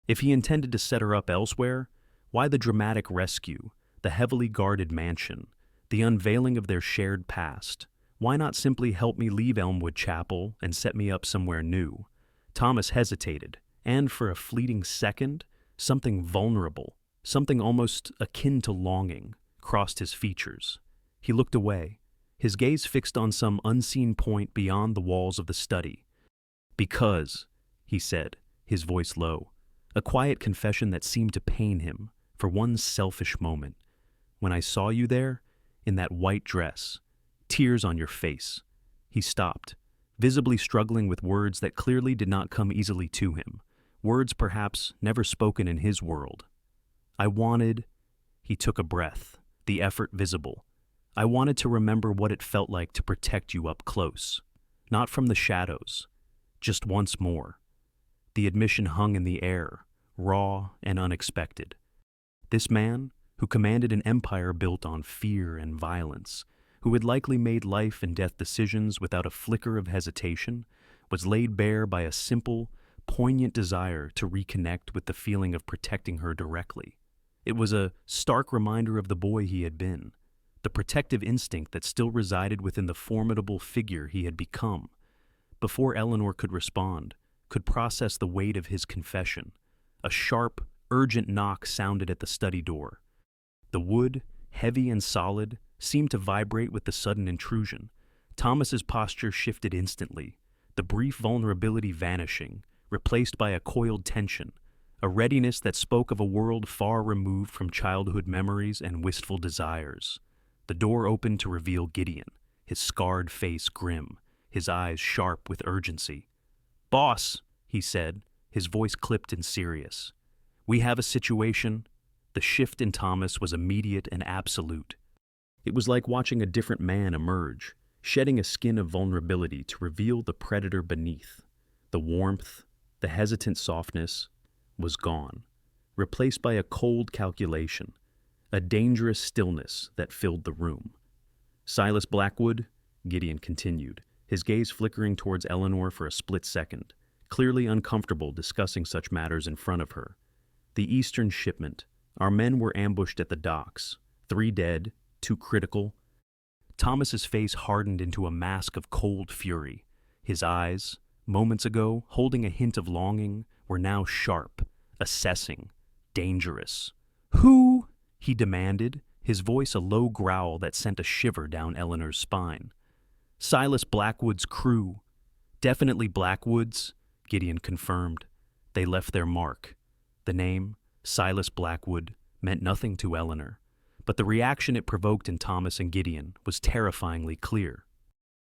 If he intended to set her up elsewhere, why the dramatic rescue, the heavily guarded mansion, the unveiling of their shared past? Why not simply help me leave Elmwood Chapel and set me up somewhere new? Thomas hesitated, and for a fleeting second, something vulnerable, something almost akin to longing, crossed his features. He looked away, his gaze fixed on some unseen point beyond the walls of the study. Because, he said, his voice low, a quiet confession that seemed to pain him for one selfish moment. When I saw you there, in that white dress, tears on your face. He stopped, visibly struggling with words that clearly did not come easily to him, words perhaps never spoken in his world. I wanted, he took a breath, the effort visible. I wanted to remember what it felt like to protect you up close, not from the shadows, just once more. The admission hung in the air, raw and unexpected. This man, who commanded an empire built on fear and violence, who had likely made life and death decisions without a flicker of hesitation, was laid bare by a simple, poignant desire to reconnect with the feeling of protecting her directly. It was a stark reminder of the boy he had been, the protective instinct that still resided within the formidable figure he had become. Before Eleanor could respond, could process the weight of his confession, a sharp, urgent knock sounded at the study door. The wood, heavy and solid, seemed to vibrate with the sudden intrusion. Thomas's posture shifted instantly, the brief vulnerability vanishing, replaced by a coiled tension, a readiness that spoke of a world far removed from childhood memories and wistful desires. The door opened to reveal Gideon, his scarred face grim, his eyes sharp with urgency. "Boss," he said, his voice clipped and serious. "We have a situation." The shift in Thomas was immediate and absolute. It was like watching a different man emerge, shedding a skin of vulnerability to reveal the predator beneath. The warmth, the hesitant softness, was gone, replaced by a cold calculation, a dangerous stillness that filled the room. "Silas Blackwood," Gideon continued, his gaze flickering towards Eleanor for a split second, clearly uncomfortable discussing such matters in front of her. "The Eastern shipment. Our men were ambushed at the docks. 3 dead, 2 critical." Thomas's face hardened into a mask of cold fury. His eyes, moments ago holding a hint of longing, were now sharp, assessing, dangerous. "Who?" he demanded, his voice a low growl that sent a shiver down Eleanor's spine. "Silas Blackwood's crew." "Definitely Blackwood's," Gideon confirmed. They left their mark. The name, Silas Blackwood, meant nothing to Eleanor, but the reaction it provoked in Thomas and Gideon was terrifyingly clear.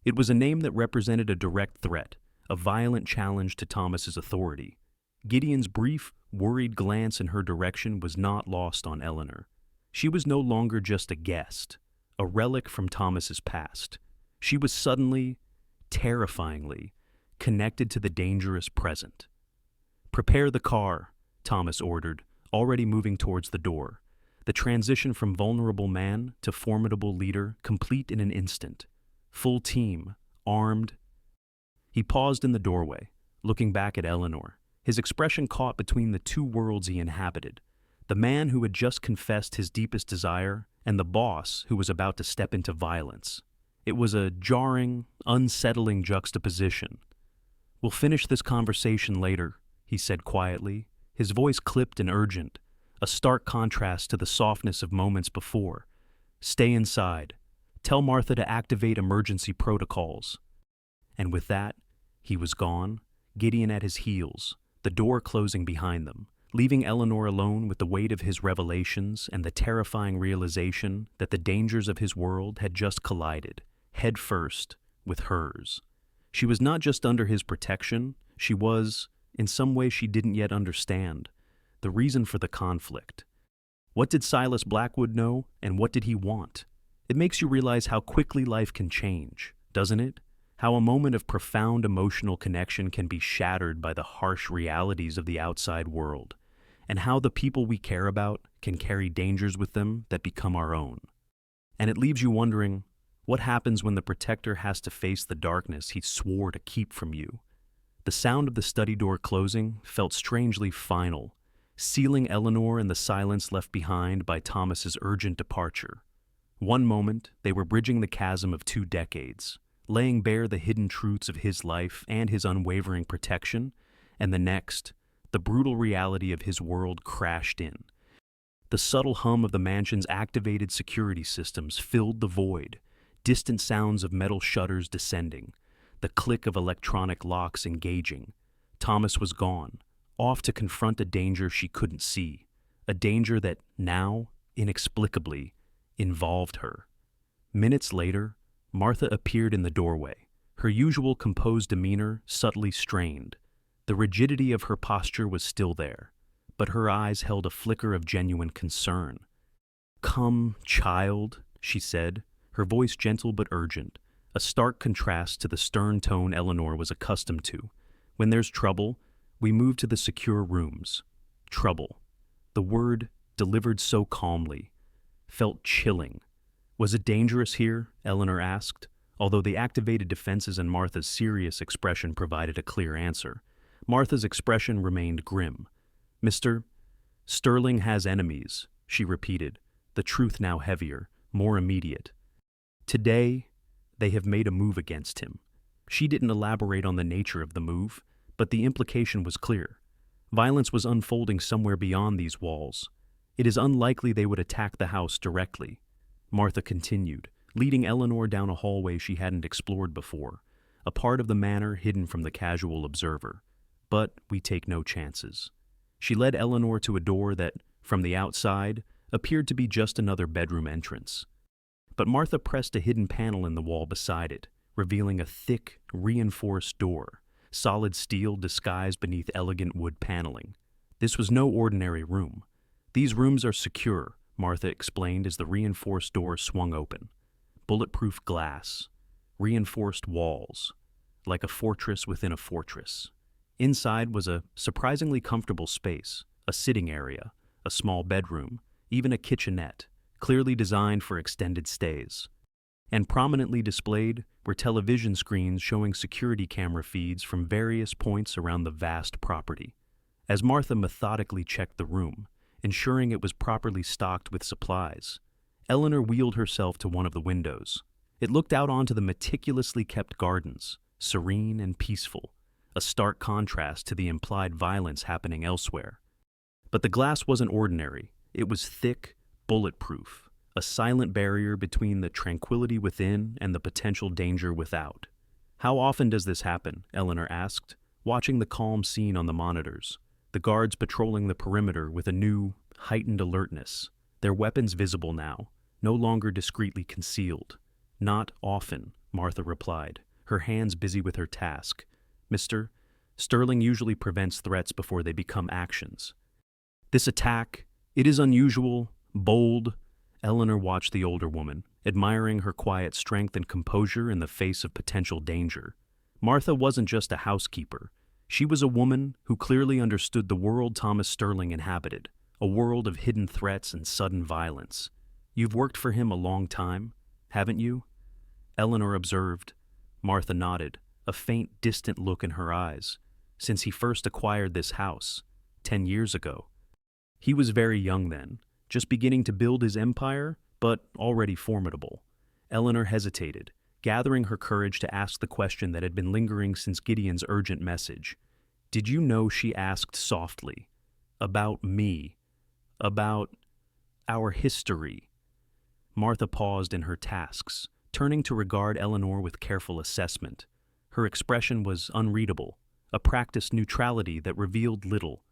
It was a name that represented a direct threat, a violent challenge to Thomas's authority. Gideon's brief, worried glance in her direction was not lost on Eleanor. She was no longer just a guest, a relic from Thomas's past. She was suddenly, terrifyingly, connected to the dangerous present. "Prepare the car," Thomas ordered, already moving towards the door. The transition from vulnerable man to formidable leader complete in an instant. Full team, armed. He paused in the doorway, looking back at Eleanor, his expression caught between the 2 worlds he inhabited, the man who had just confessed his deepest desire and the boss who was about to step into violence. It was a jarring, unsettling juxtaposition. "We'll finish this conversation later," he said quietly, his voice clipped and urgent, a stark contrast to the softness of moments before. "Stay inside. Tell Martha to activate emergency protocols." And with that, he was gone, Gideon at his heels, the door closing behind them, leaving Eleanor alone with the weight of his revelations and the terrifying realization that the dangers of his world had just collided, head first, with hers. She was not just under his protection, she was, in some way she didn't yet understand, the reason for the conflict. What did Silas Blackwood know, and what did he want? It makes you realize how quickly life can change, doesn't it? How a moment of profound emotional connection can be shattered by the harsh realities of the outside world, and how the people we care about can carry dangers with them that become our own. And it leaves you wondering, what happens when the protector has to face the darkness he swore to keep from you? The sound of the study door closing felt strangely final, sealing Eleanor in the silence left behind by Thomas's urgent departure. One moment, they were bridging the chasm of 2 decades, laying bare the hidden truths of his life and his unwavering protection, and the next, the brutal reality of his world crashed in. The subtle hum of the mansion's activated security systems filled the void, distant sounds of metal shutters descending, the click of electronic locks engaging. Thomas was gone, off to confront a danger she couldn't see, a danger that now, inexplicably, involved her. Minutes later, Martha appeared in the doorway, her usual composed demeanor subtly strained. The rigidity of her posture was still there, but her eyes held a flicker of genuine concern. "Come, child," she said, her voice gentle but urgent, a stark contrast to the stern tone Eleanor was accustomed to. "When there's trouble, we move to the secure rooms." Trouble. The word, delivered so calmly, felt chilling. Was it dangerous here? Eleanor asked, although the activated defenses and Martha's serious expression provided a clear answer. Martha's expression remained grim. "Mr. Sterling has enemies," she repeated, the truth now heavier, more immediate. "Today, they have made a move against him." She didn't elaborate on the nature of the move, but the implication was clear. Violence was unfolding somewhere beyond these walls. "It is unlikely they would attack the house directly," Martha continued, leading Eleanor down a hallway she hadn't explored before, a part of the manor hidden from the casual observer. "But we take no chances." She led Eleanor to a door that, from the outside, appeared to be just another bedroom entrance. But Martha pressed a hidden panel in the wall beside it, revealing a thick, reinforced door, solid steel disguised beneath elegant wood paneling. This was no ordinary room. "These rooms are secure," Martha explained as the reinforced door swung open. "Bulletproof glass, reinforced walls, like a fortress within a fortress." Inside was a surprisingly comfortable space, a sitting area, a small bedroom, even a kitchenette, clearly designed for extended stays. And prominently displayed were television screens showing security camera feeds from various points around the vast property. As Martha methodically checked the room, ensuring it was properly stocked with supplies, Eleanor wheeled herself to one of the windows. It looked out onto the meticulously kept gardens, serene and peaceful, a stark contrast to the implied violence happening elsewhere. But the glass wasn't ordinary. It was thick, bulletproof, a silent barrier between the tranquility within and the potential danger without. "How often does this happen?" Eleanor asked, watching the calm scene on the monitors, the guards patrolling the perimeter with a new, heightened alertness, their weapons visible now, no longer discreetly concealed. "Not often," Martha replied, her hands busy with her task. "Mr. Sterling usually prevents threats before they become actions. This attack, it is unusual, bold." Eleanor watched the older woman, admiring her quiet strength and composure in the face of potential danger. Martha wasn't just a housekeeper. She was a woman who clearly understood the world Thomas Sterling inhabited, a world of hidden threats and sudden violence. "You've worked for him a long time, haven't you?" Eleanor observed. Martha nodded, a faint, distant look in her eyes. "Since he first acquired this house, 10 years ago. He was very young then, just beginning to build his empire, but already formidable." Eleanor hesitated, gathering her courage to ask the question that had been lingering since Gideon's urgent message. "Did you know," she asked softly, "about me, about our history?" Martha paused in her tasks, turning to regard Eleanor with careful assessment. Her expression was unreadable, a practiced neutrality that revealed little.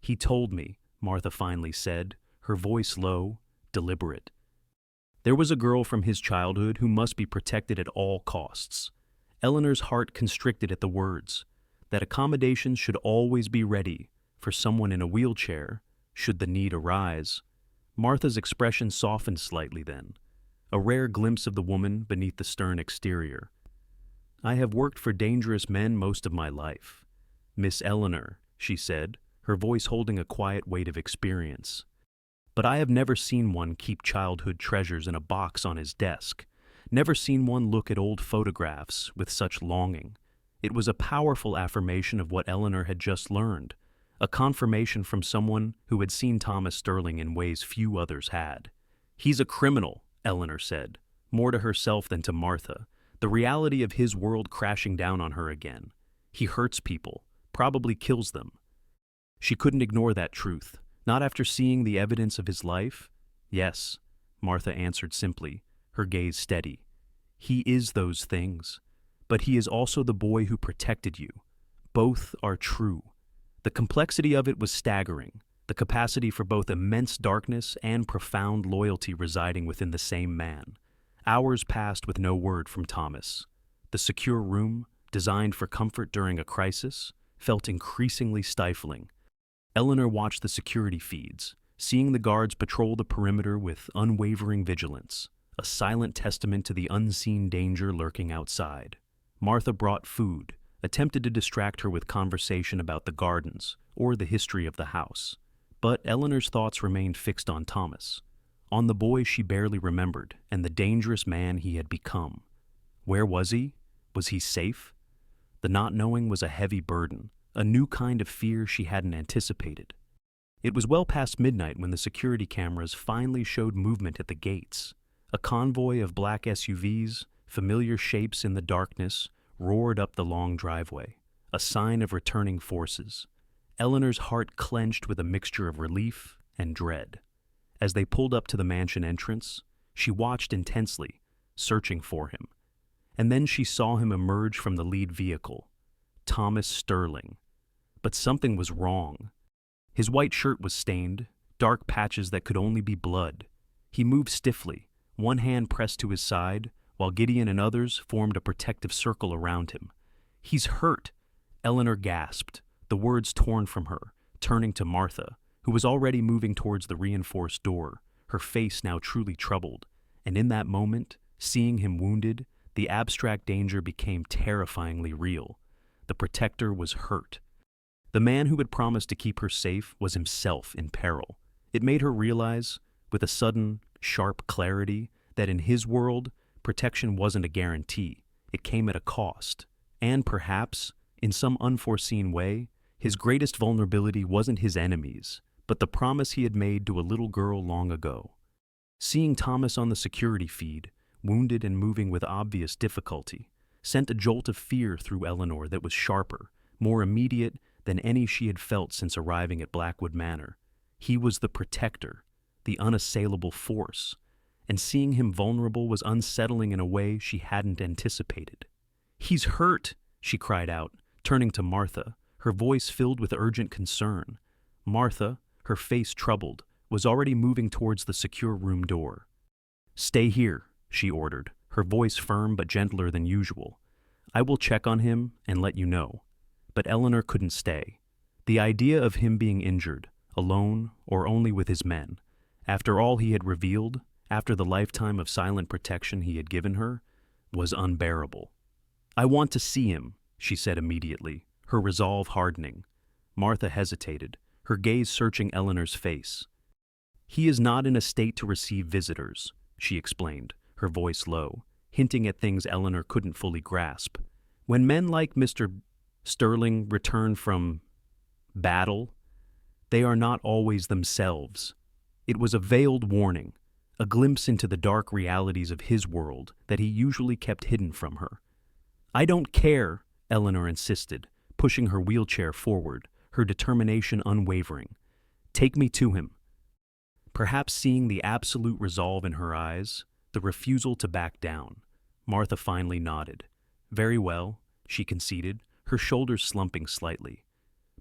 "He told me," Martha finally said, her voice low, deliberate. There was a girl from his childhood who must be protected at all costs. Eleanor's heart constricted at the words, that accommodations should always be ready for someone in a wheelchair, should the need arise. Martha's expression softened slightly then, a rare glimpse of the woman beneath the stern exterior. "I have worked for dangerous men most of my life, Miss Eleanor," she said, her voice holding a quiet weight of experience. "But I have never seen one keep childhood treasures in a box on his desk, never seen one look at old photographs with such longing." It was a powerful affirmation of what Eleanor had just learned, a confirmation from someone who had seen Thomas Sterling in ways few others had. "He's a criminal," Eleanor said, more to herself than to Martha, the reality of his world crashing down on her again. "He hurts people, probably kills them." She couldn't ignore that truth. Not after seeing the evidence of his life? "Yes," Martha answered simply, her gaze steady. "He is those things, but he is also the boy who protected you. Both are true." The complexity of it was staggering, the capacity for both immense darkness and profound loyalty residing within the same man. Hours passed with no word from Thomas. The secure room, designed for comfort during a crisis, felt increasingly stifling. Eleanor watched the security feeds, seeing the guards patrol the perimeter with unwavering vigilance, a silent testament to the unseen danger lurking outside. Martha brought food, attempted to distract her with conversation about the gardens or the history of the house. But Eleanor's thoughts remained fixed on Thomas, on the boy she barely remembered and the dangerous man he had become. Where was he? Was he safe? The not knowing was a heavy burden, a new kind of fear she hadn't anticipated. It was well past midnight when the security cameras finally showed movement at the gates. A convoy of black SUVs, familiar shapes in the darkness, roared up the long driveway, a sign of returning forces. Eleanor's heart clenched with a mixture of relief and dread. As they pulled up to the mansion entrance, she watched intensely, searching for him. And then she saw him emerge from the lead vehicle, Thomas Sterling. But something was wrong. His white shirt was stained, dark patches that could only be blood. He moved stiffly, one hand pressed to his side, while Gideon and others formed a protective circle around him. "He's hurt," Eleanor gasped, the words torn from her, turning to Martha, who was already moving towards the reinforced door, her face now truly troubled. And in that moment, seeing him wounded, the abstract danger became terrifyingly real. The protector was hurt. The man who had promised to keep her safe was himself in peril. It made her realize, with a sudden, sharp clarity, that in his world, protection wasn't a guarantee. It came at a cost. And perhaps, in some unforeseen way, his greatest vulnerability wasn't his enemies, but the promise he had made to a little girl long ago. Seeing Thomas on the security feed, wounded and moving with obvious difficulty, sent a jolt of fear through Eleanor that was sharper, more immediate than any she had felt since arriving at Blackwood Manor. He was the protector, the unassailable force, and seeing him vulnerable was unsettling in a way she hadn't anticipated. "He's hurt," she cried out, turning to Martha, her voice filled with urgent concern. Martha, her face troubled, was already moving towards the secure room door. "Stay here," she ordered, her voice firm but gentler than usual. "I will check on him and let you know." But Eleanor couldn't stay. The idea of him being injured, alone or only with his men, after all he had revealed, after the lifetime of silent protection he had given her, was unbearable. "I want to see him," she said immediately, her resolve hardening. Martha hesitated, her gaze searching Eleanor's face. "He is not in a state to receive visitors," she explained, her voice low, hinting at things Eleanor couldn't fully grasp. "When men like Mr. Sterling return from battle, they are not always themselves." It was a veiled warning, a glimpse into the dark realities of his world that he usually kept hidden from her. "I don't care," Eleanor insisted, pushing her wheelchair forward, her determination unwavering. "Take me to him." Perhaps seeing the absolute resolve in her eyes, the refusal to back down, Martha finally nodded. "Very well," she conceded, her shoulders slumping slightly.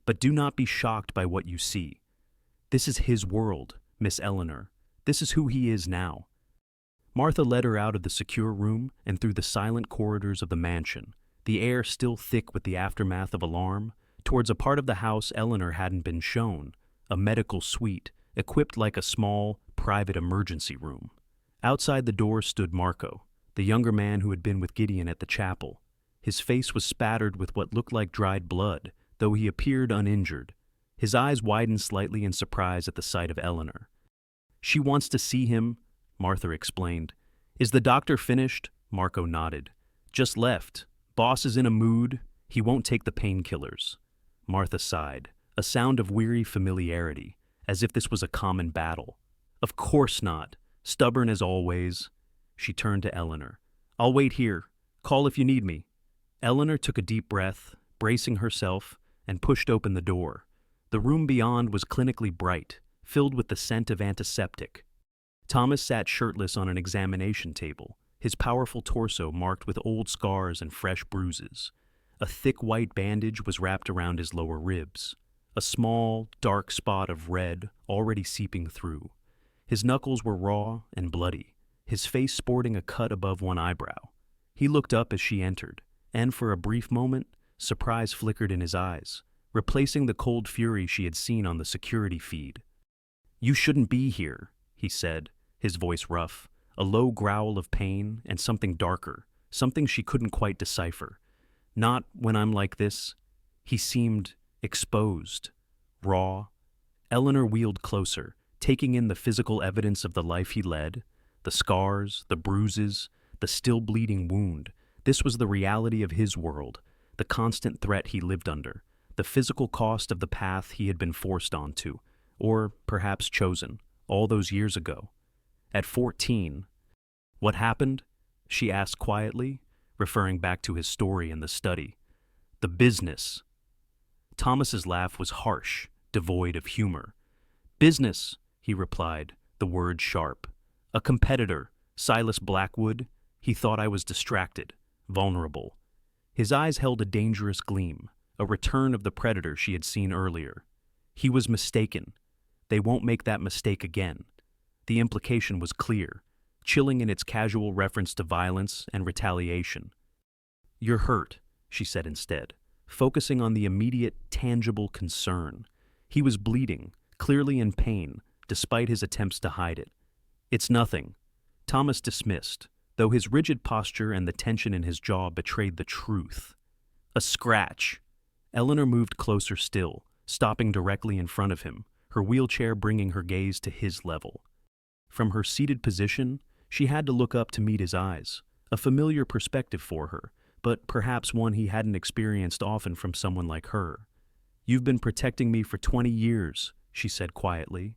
"But do not be shocked by what you see. This is his world, Miss Eleanor. This is who he is now." Martha led her out of the secure room and through the silent corridors of the mansion, the air still thick with the aftermath of alarm, towards a part of the house Eleanor hadn't been shown, a medical suite equipped like a small, private emergency room. Outside the door stood Marco, the younger man who had been with Gideon at the chapel. His face was spattered with what looked like dried blood, though he appeared uninjured. His eyes widened slightly in surprise at the sight of Eleanor. "She wants to see him," Martha explained. "Is the doctor finished?" Marco nodded. "Just left. Boss is in a mood. He won't take the painkillers." Martha sighed, a sound of weary familiarity, as if this was a common battle. "Of course not. Stubborn as always." She turned to Eleanor. "I'll wait here. Call if you need me." Eleanor took a deep breath, bracing herself, and pushed open the door. The room beyond was clinically bright, filled with the scent of antiseptic. Thomas sat shirtless on an examination table, his powerful torso marked with old scars and fresh bruises. A thick white bandage was wrapped around his lower ribs, a small, dark spot of red already seeping through. His knuckles were raw and bloody, his face sporting a cut above one eyebrow. He looked up as she entered, and for a brief moment, surprise flickered in his eyes, replacing the cold fury she had seen on the security feed. "You shouldn't be here," he said, his voice rough, a low growl of pain and something darker, something she couldn't quite decipher. "Not when I'm like this." He seemed exposed, raw. Eleanor wheeled closer, taking in the physical evidence of the life he led, the scars, the bruises, the still bleeding wound. This was the reality of his world, the constant threat he lived under, the physical cost of the path he had been forced onto, or perhaps chosen, all those years ago. At 14, "What happened?" she asked quietly, referring back to his story in the study. "The business." Thomas's laugh was harsh, devoid of humor. "Business," he replied, the word sharp. "A competitor, Silas Blackwood. He thought I was distracted, vulnerable." His eyes held a dangerous gleam, a return of the predator she had seen earlier. He was mistaken. They won't make that mistake again. The implication was clear, chilling in its casual reference to violence and retaliation. "You're hurt," she said instead, focusing on the immediate, tangible concern. He was bleeding, clearly in pain, despite his attempts to hide it. "It's nothing," Thomas dismissed, though his rigid posture and the tension in his jaw betrayed the truth. "A scratch." Eleanor moved closer still, stopping directly in front of him, her wheelchair bringing her gaze to his level. From her seated position, she had to look up to meet his eyes, a familiar perspective for her, but perhaps one he hadn't experienced often from someone like her. "You've been protecting me for 20 years, she said quietly,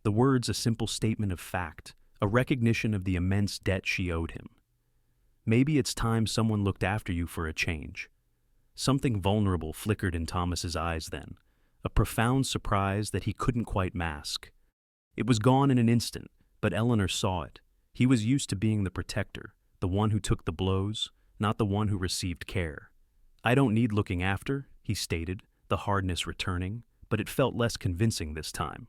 the words a simple statement of fact, a recognition of the immense debt she owed him. "Maybe it's time someone looked after you for a change." Something vulnerable flickered in Thomas's eyes then, a profound surprise that he couldn't quite mask. It was gone in an instant, but Eleanor saw it. He was used to being the protector, the one who took the blows, not the one who received care. "I don't need looking after," he stated, the hardness returning, but it felt less convincing this time.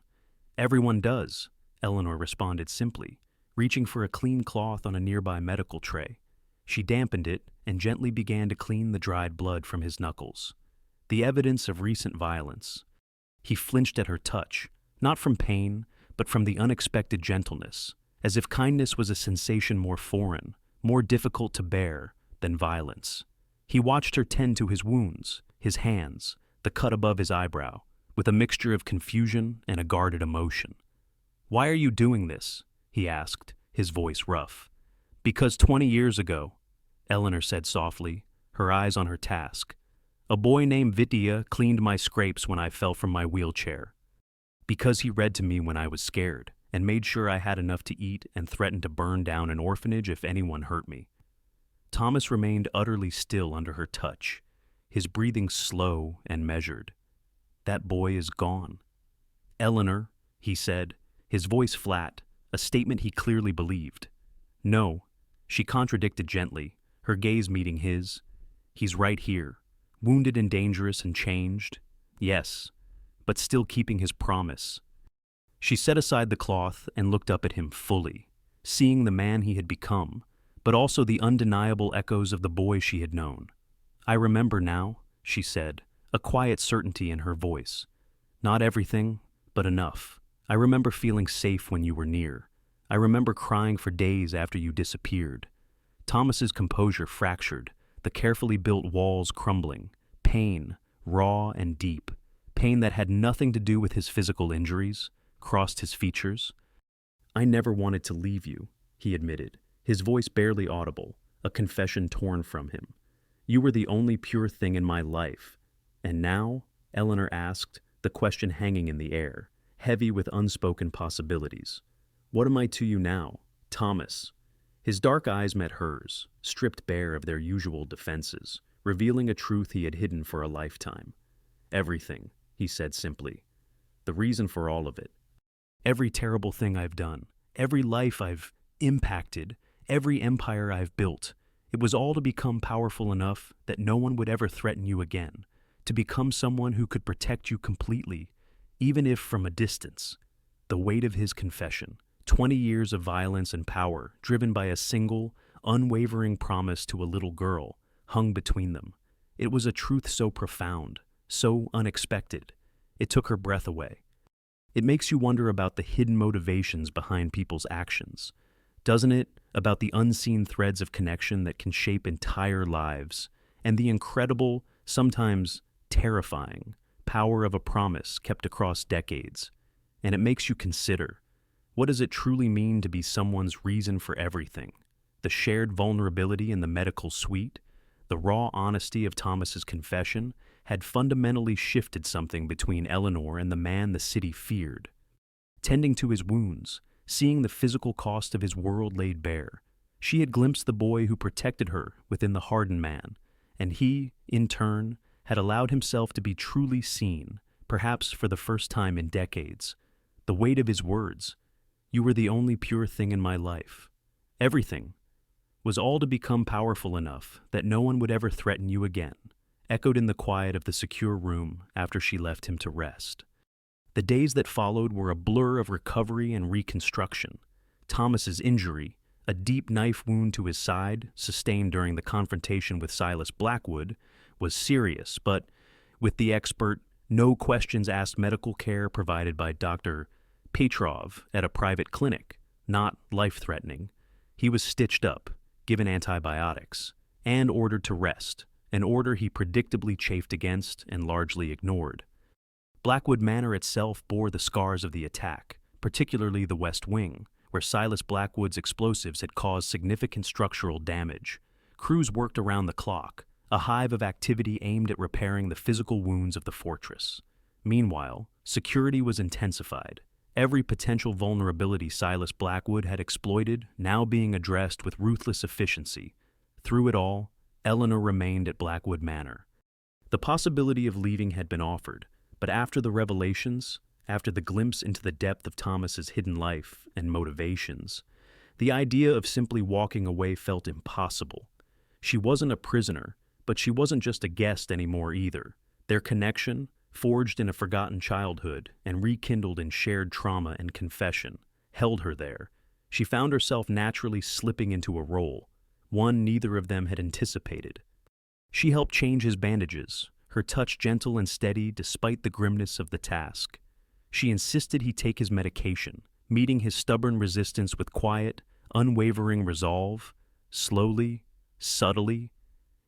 "Everyone does," Eleanor responded simply, reaching for a clean cloth on a nearby medical tray. She dampened it and gently began to clean the dried blood from his knuckles. The evidence of recent violence. He flinched at her touch, not from pain, but from the unexpected gentleness, as if kindness was a sensation more foreign, more difficult to bear than violence. He watched her tend to his wounds, his hands, the cut above his eyebrow, with a mixture of confusion and a guarded emotion. "Why are you doing this?" he asked, his voice rough. "Because 20 years ago," Eleanor said softly, her eyes on her task, "a boy named Vitya cleaned my scrapes when I fell from my wheelchair. Because he read to me when I was scared, and made sure I had enough to eat and threatened to burn down an orphanage if anyone hurt me. Thomas remained utterly still under her touch, his breathing slow and measured. That boy is gone. Eleanor, he said, his voice flat, a statement he clearly believed. No, she contradicted gently, her gaze meeting his. He's right here, wounded and dangerous and changed. Yes, but still keeping his promise. She set aside the cloth and looked up at him fully, seeing the man he had become, but also the undeniable echoes of the boy she had known. I remember now, she said, a quiet certainty in her voice. Not everything, but enough. I remember feeling safe when you were near. I remember crying for days after you disappeared. Thomas's composure fractured, the carefully built walls crumbling. Pain, raw and deep. Pain that had nothing to do with his physical injuries, crossed his features. I never wanted to leave you, he admitted, his voice barely audible, a confession torn from him. You were the only pure thing in my life. And now? Eleanor asked, the question hanging in the air, heavy with unspoken possibilities. What am I to you now, Thomas? His dark eyes met hers, stripped bare of their usual defenses, revealing a truth he had hidden for a lifetime. Everything, he said simply. The reason for all of it. Every terrible thing I've done, every life I've impacted, every empire I've built, it was all to become powerful enough that no one would ever threaten you again, to become someone who could protect you completely, even if from a distance. The weight of his confession, 20 years of violence and power driven by a single, unwavering promise to a little girl, hung between them. It was a truth so profound, so unexpected. It took her breath away. It makes you wonder about the hidden motivations behind people's actions, doesn't it? About the unseen threads of connection that can shape entire lives, and the incredible, sometimes terrifying, power of a promise kept across decades. And it makes you consider, what does it truly mean to be someone's reason for everything? The shared vulnerability in the medical suite, the raw honesty of Thomas's confession, had fundamentally shifted something between Eleanor and the man the city feared. Tending to his wounds, seeing the physical cost of his world laid bare, she had glimpsed the boy who protected her within the hardened man, and he, in turn, had allowed himself to be truly seen, perhaps for the first time in decades. The weight of his words, "You were the only pure thing in my life. Everything," was all to become powerful enough that no one would ever threaten you again, echoed in the quiet of the secure room after she left him to rest. The days that followed were a blur of recovery and reconstruction. Thomas's injury, a deep knife wound to his side, sustained during the confrontation with Silas Blackwood, was serious, but, with the expert, no questions asked medical care provided by Dr. Petrov at a private clinic, not life-threatening. He was stitched up, given antibiotics, and ordered to rest, an order he predictably chafed against and largely ignored. Blackwood Manor itself bore the scars of the attack, particularly the West Wing, where Silas Blackwood's explosives had caused significant structural damage. Crews worked around the clock, a hive of activity aimed at repairing the physical wounds of the fortress. Meanwhile, security was intensified, every potential vulnerability Silas Blackwood had exploited now being addressed with ruthless efficiency. Through it all, Eleanor remained at Blackwood Manor. The possibility of leaving had been offered, but after the revelations, after the glimpse into the depth of Thomas's hidden life and motivations, the idea of simply walking away felt impossible. She wasn't a prisoner, but she wasn't just a guest anymore either. Their connection, forged in a forgotten childhood and rekindled in shared trauma and confession, held her there. She found herself naturally slipping into a role, one neither of them had anticipated. She helped change his bandages, her touch gentle and steady despite the grimness of the task. She insisted he take his medication, meeting his stubborn resistance with quiet, unwavering resolve. Slowly, subtly,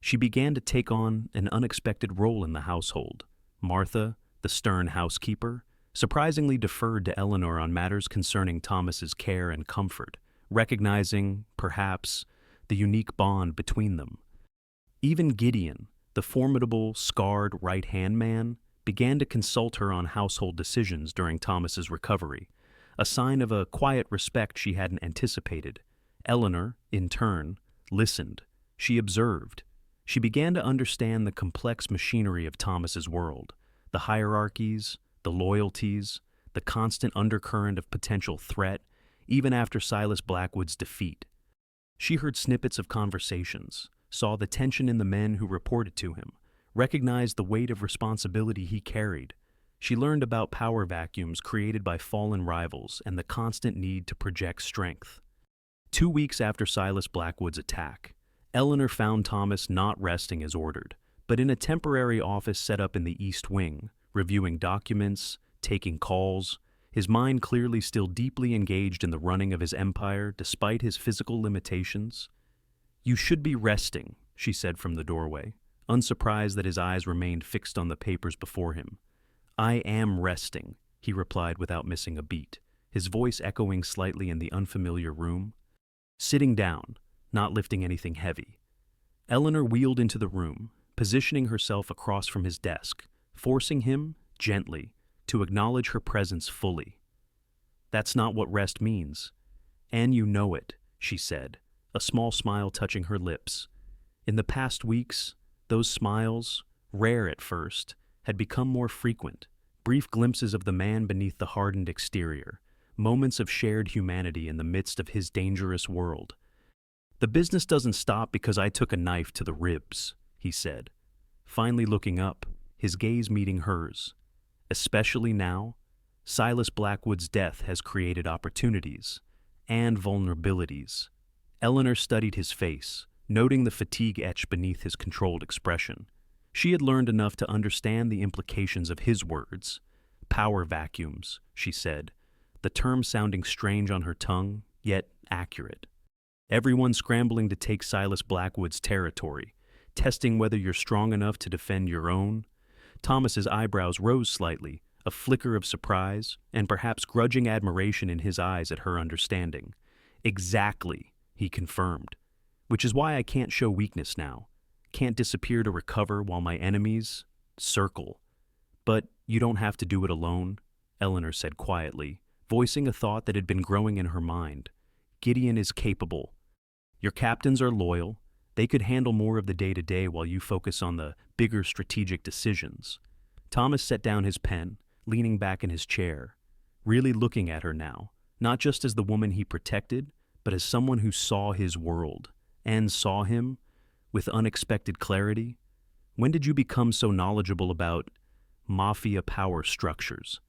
she began to take on an unexpected role in the household. Martha, the stern housekeeper, surprisingly deferred to Eleanor on matters concerning Thomas's care and comfort, recognizing, perhaps, the unique bond between them. Even Gideon, the formidable, scarred right-hand man, began to consult her on household decisions during Thomas's recovery, a sign of a quiet respect she hadn't anticipated. Eleanor, in turn, listened. She observed. She began to understand the complex machinery of Thomas's world, the hierarchies, the loyalties, the constant undercurrent of potential threat, even after Silas Blackwood's defeat. She heard snippets of conversations, saw the tension in the men who reported to him, recognized the weight of responsibility he carried. She learned about power vacuums created by fallen rivals and the constant need to project strength. 2 weeks after Silas Blackwood's attack, Eleanor found Thomas not resting as ordered, but in a temporary office set up in the East Wing, reviewing documents, taking calls, his mind clearly still deeply engaged in the running of his empire despite his physical limitations. "You should be resting," she said from the doorway, unsurprised that his eyes remained fixed on the papers before him. "I am resting," he replied without missing a beat, his voice echoing slightly in the unfamiliar room. Sitting down, not lifting anything heavy. Eleanor wheeled into the room, positioning herself across from his desk, forcing him, gently, to acknowledge her presence fully. "That's not what rest means. And you know it," she said, a small smile touching her lips. In the past weeks, those smiles, rare at first, had become more frequent, brief glimpses of the man beneath the hardened exterior, moments of shared humanity in the midst of his dangerous world. "The business doesn't stop because I took a knife to the ribs," he said, finally looking up, his gaze meeting hers. "Especially now, Silas Blackwood's death has created opportunities and vulnerabilities." Eleanor studied his face, noting the fatigue etched beneath his controlled expression. She had learned enough to understand the implications of his words. "Power vacuums," she said, the term sounding strange on her tongue, yet accurate. "Everyone scrambling to take Silas Blackwood's territory, testing whether you're strong enough to defend your own." Thomas's eyebrows rose slightly, a flicker of surprise and perhaps grudging admiration in his eyes at her understanding. "Exactly," he confirmed. "Which is why I can't show weakness now. Can't disappear to recover while my enemies circle." "But you don't have to do it alone," Eleanor said quietly, voicing a thought that had been growing in her mind. "Gideon is capable. Your captains are loyal. They could handle more of the day-to-day while you focus on the bigger strategic decisions." Thomas set down his pen, leaning back in his chair, really looking at her now, not just as the woman he protected, but as someone who saw his world, and saw him with unexpected clarity. "When did you become so knowledgeable about Mafia power structures?"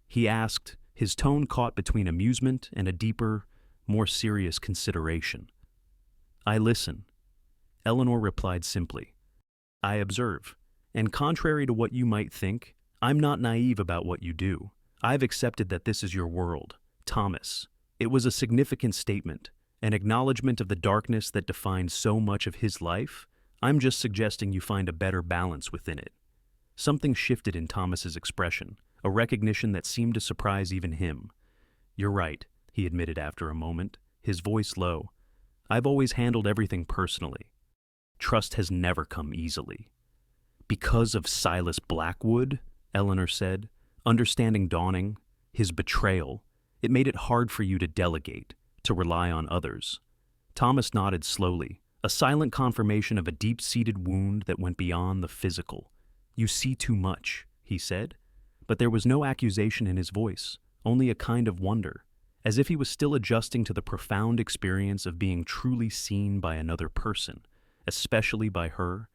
he asked, his tone caught between amusement and a deeper, more serious consideration. "I listen," Eleanor replied simply. "I observe, and contrary to what you might think, I'm not naive about what you do. I've accepted that this is your world, Thomas." It was a significant statement, an acknowledgement of the darkness that defined so much of his life. "I'm just suggesting you find a better balance within it." Something shifted in Thomas's expression, a recognition that seemed to surprise even him. "You're right," he admitted after a moment, his voice low. "I've always handled everything personally. Trust has never come easily." "Because of Silas Blackwood?" Eleanor said, understanding dawning, his betrayal. "It made it hard for you to delegate, to rely on others." Thomas nodded slowly, a silent confirmation of a deep-seated wound that went beyond the physical. "You see too much," he said, but there was no accusation in his voice, only a kind of wonder, as if he was still adjusting to the profound experience of being truly seen by another person, especially by her.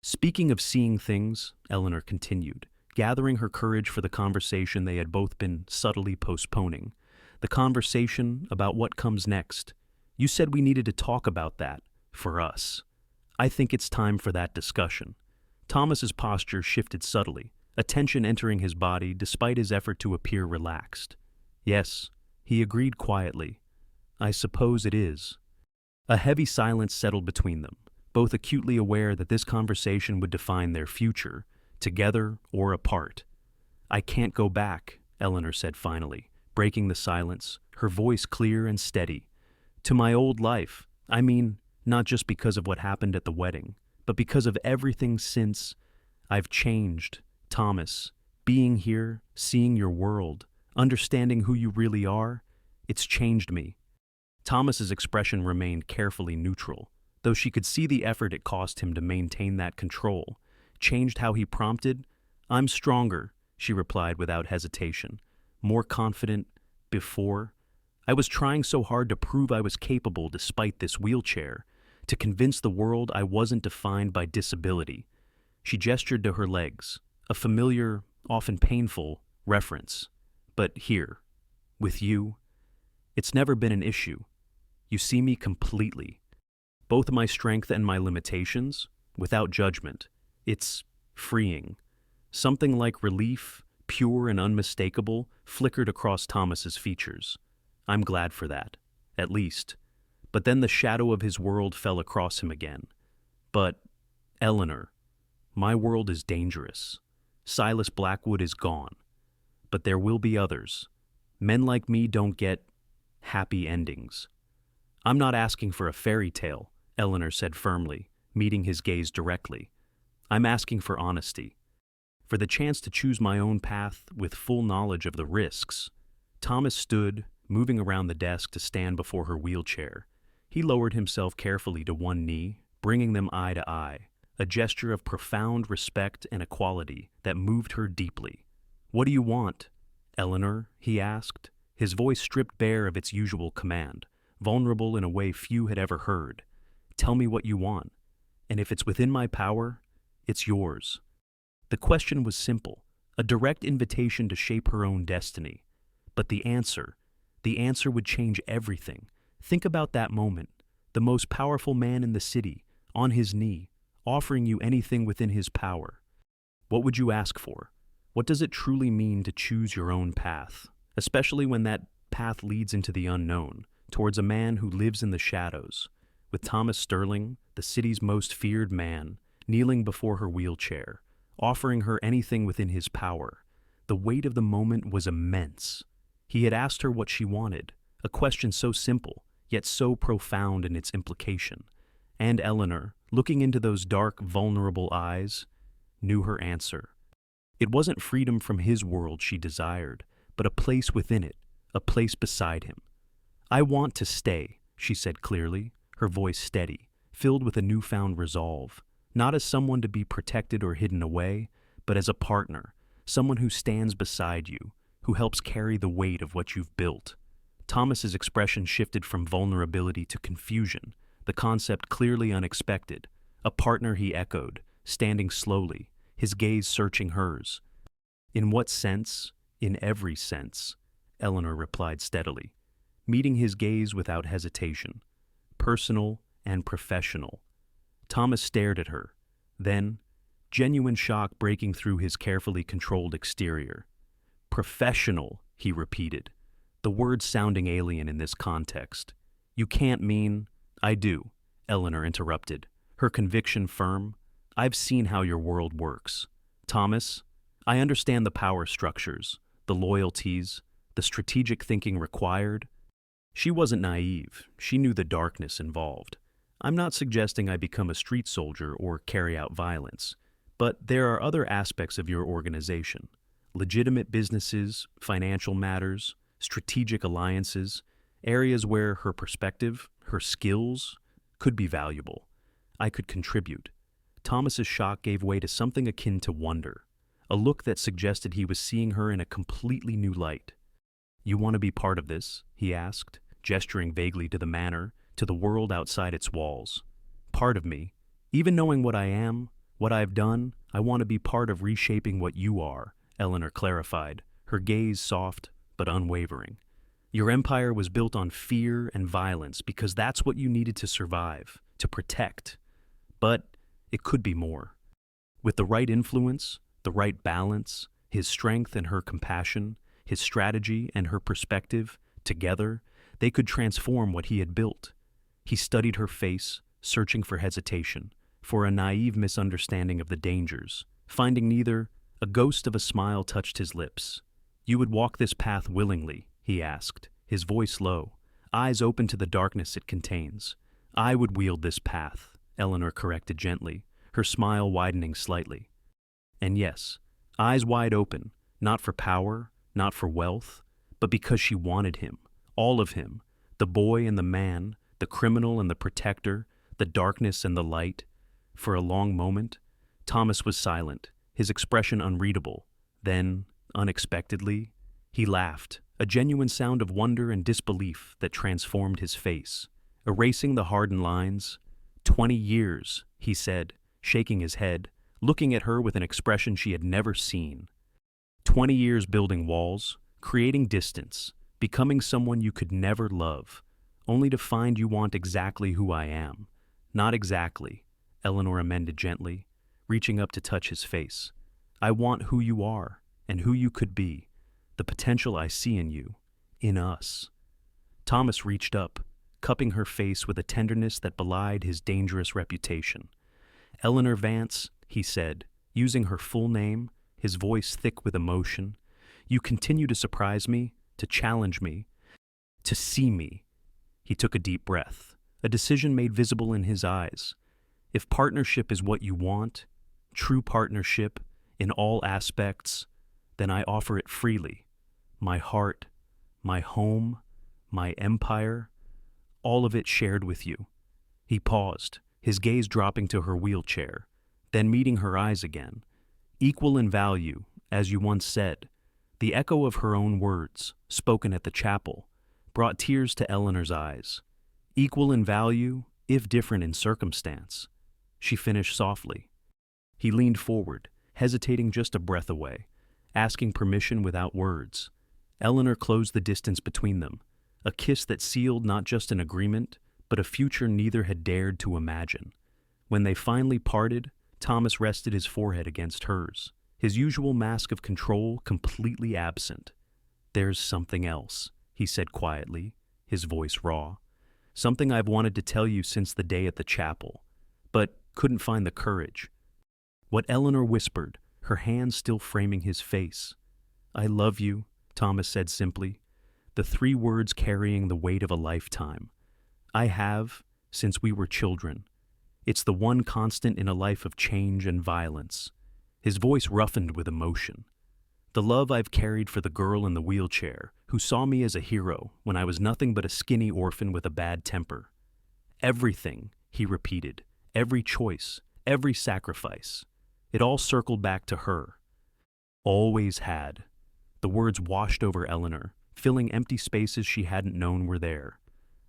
"Speaking of seeing things," Eleanor continued, gathering her courage for the conversation they had both been subtly postponing, the conversation about what comes next. "You said we needed to talk about that, for us. I think it's time for that discussion." Thomas's posture shifted subtly, a tension entering his body despite his effort to appear relaxed. "Yes," he agreed quietly. "I suppose it is." A heavy silence settled between them, both acutely aware that this conversation would define their future, together or apart. "I can't go back," Eleanor said finally, breaking the silence, her voice clear and steady. "To my old life. I mean, not just because of what happened at the wedding, but because of everything since. I've changed, Thomas. Being here, seeing your world, Understanding who you really are, it's changed me. Thomas's expression remained carefully neutral, though she could see the effort it cost him to maintain that control. Changed how he prompted? I'm stronger, she replied without hesitation. More confident before. I was trying so hard to prove I was capable despite this wheelchair, to convince the world I wasn't defined by disability. She gestured to her legs, a familiar, often painful, reference. But here, with you, it's never been an issue. You see me completely. Both my strength and my limitations, without judgment. It's freeing. Something like relief, pure and unmistakable, flickered across Thomas's features. I'm glad for that, at least. But then the shadow of his world fell across him again. But, Eleanor, my world is dangerous. Silas Blackwood is gone. But there will be others. Men like me don't get happy endings. I'm not asking for a fairy tale, Eleanor said firmly, meeting his gaze directly. I'm asking for honesty. For the chance to choose my own path with full knowledge of the risks. Thomas stood, moving around the desk to stand before her wheelchair. He lowered himself carefully to one knee, bringing them eye to eye, a gesture of profound respect and equality that moved her deeply. What do you want, Eleanor? He asked, his voice stripped bare of its usual command, vulnerable in a way few had ever heard. Tell me what you want, and if it's within my power, it's yours. The question was simple, a direct invitation to shape her own destiny. But the answer would change everything. Think about that moment, the most powerful man in the city, on his knee, offering you anything within his power. What would you ask for? What does it truly mean to choose your own path, especially when that path leads into the unknown, towards a man who lives in the shadows, with Thomas Sterling, the city's most feared man, kneeling before her wheelchair, offering her anything within his power. The weight of the moment was immense. He had asked her what she wanted, a question so simple, yet so profound in its implication. And Eleanor, looking into those dark, vulnerable eyes, knew her answer. It wasn't freedom from his world she desired, but a place within it, a place beside him. I want to stay, she said clearly, her voice steady, filled with a newfound resolve, not as someone to be protected or hidden away, but as a partner, someone who stands beside you, who helps carry the weight of what you've built. Thomas's expression shifted from vulnerability to confusion, the concept clearly unexpected. A partner, he echoed, standing slowly, his gaze searching hers. In what sense? In every sense, Eleanor replied steadily, meeting his gaze without hesitation. Personal and professional. Thomas stared at her, then, genuine shock breaking through his carefully controlled exterior. Professional, he repeated, the word sounding alien in this context. You can't mean— I do, Eleanor interrupted, her conviction firm. I've seen how your world works. Thomas, I understand the power structures, the loyalties, the strategic thinking required. She wasn't naive. She knew the darkness involved. I'm not suggesting I become a street soldier or carry out violence, but there are other aspects of your organization. Legitimate businesses, financial matters, strategic alliances, areas where her perspective, her skills, could be valuable. I could contribute. Thomas's shock gave way to something akin to wonder, a look that suggested he was seeing her in a completely new light. You want to be part of this? He asked, gesturing vaguely to the manor, to the world outside its walls. Part of me. Even knowing what I am, what I've done, I want to be part of reshaping what you are, Eleanor clarified, her gaze soft but unwavering. Your empire was built on fear and violence because that's what you needed to survive, to protect. But it could be more. With the right influence, the right balance, his strength and her compassion, his strategy and her perspective, together, they could transform what he had built. He studied her face, searching for hesitation, for a naive misunderstanding of the dangers. Finding neither, a ghost of a smile touched his lips. You would walk this path willingly, he asked, his voice low, eyes open to the darkness it contains. I would wield this path, Eleanor corrected gently, her smile widening slightly. And yes, eyes wide open, not for power, not for wealth, but because she wanted him, all of him, the boy and the man, the criminal and the protector, the darkness and the light. For a long moment, Thomas was silent, his expression unreadable. Then, unexpectedly, he laughed, a genuine sound of wonder and disbelief that transformed his face, erasing the hardened lines. 20 years, he said, shaking his head, looking at her with an expression she had never seen. 20 years building walls, creating distance, becoming someone you could never love, only to find you want exactly who I am. Not exactly, Eleanor amended gently, reaching up to touch his face. I want who you are and who you could be, the potential I see in you, in us. Thomas reached up, cupping her face with a tenderness that belied his dangerous reputation. Eleanor Vance, he said, using her full name, his voice thick with emotion, you continue to surprise me, to challenge me, to see me. He took a deep breath, a decision made visible in his eyes. If partnership is what you want, true partnership, in all aspects, then I offer it freely. My heart, my home, my empire, all of it shared with you. He paused, his gaze dropping to her wheelchair, then meeting her eyes again. Equal in value, as you once said. The echo of her own words, spoken at the chapel, brought tears to Eleanor's eyes. Equal in value, if different in circumstance, she finished softly. He leaned forward, hesitating just a breath away, asking permission without words. Eleanor closed the distance between them, a kiss that sealed not just an agreement, but a future neither had dared to imagine. When they finally parted, Thomas rested his forehead against hers, his usual mask of control completely absent. There's something else, he said quietly, his voice raw. Something I've wanted to tell you since the day at the chapel, but couldn't find the courage. What Eleanor whispered, her hands still framing his face. I love you, Thomas said simply, the 3 words carrying the weight of a lifetime. I have, since we were children. It's the one constant in a life of change and violence. His voice roughened with emotion. The love I've carried for the girl in the wheelchair, who saw me as a hero when I was nothing but a skinny orphan with a bad temper. Everything, he repeated, every choice, every sacrifice. It all circled back to her. Always had. The words washed over Eleanor, filling empty spaces she hadn't known were there.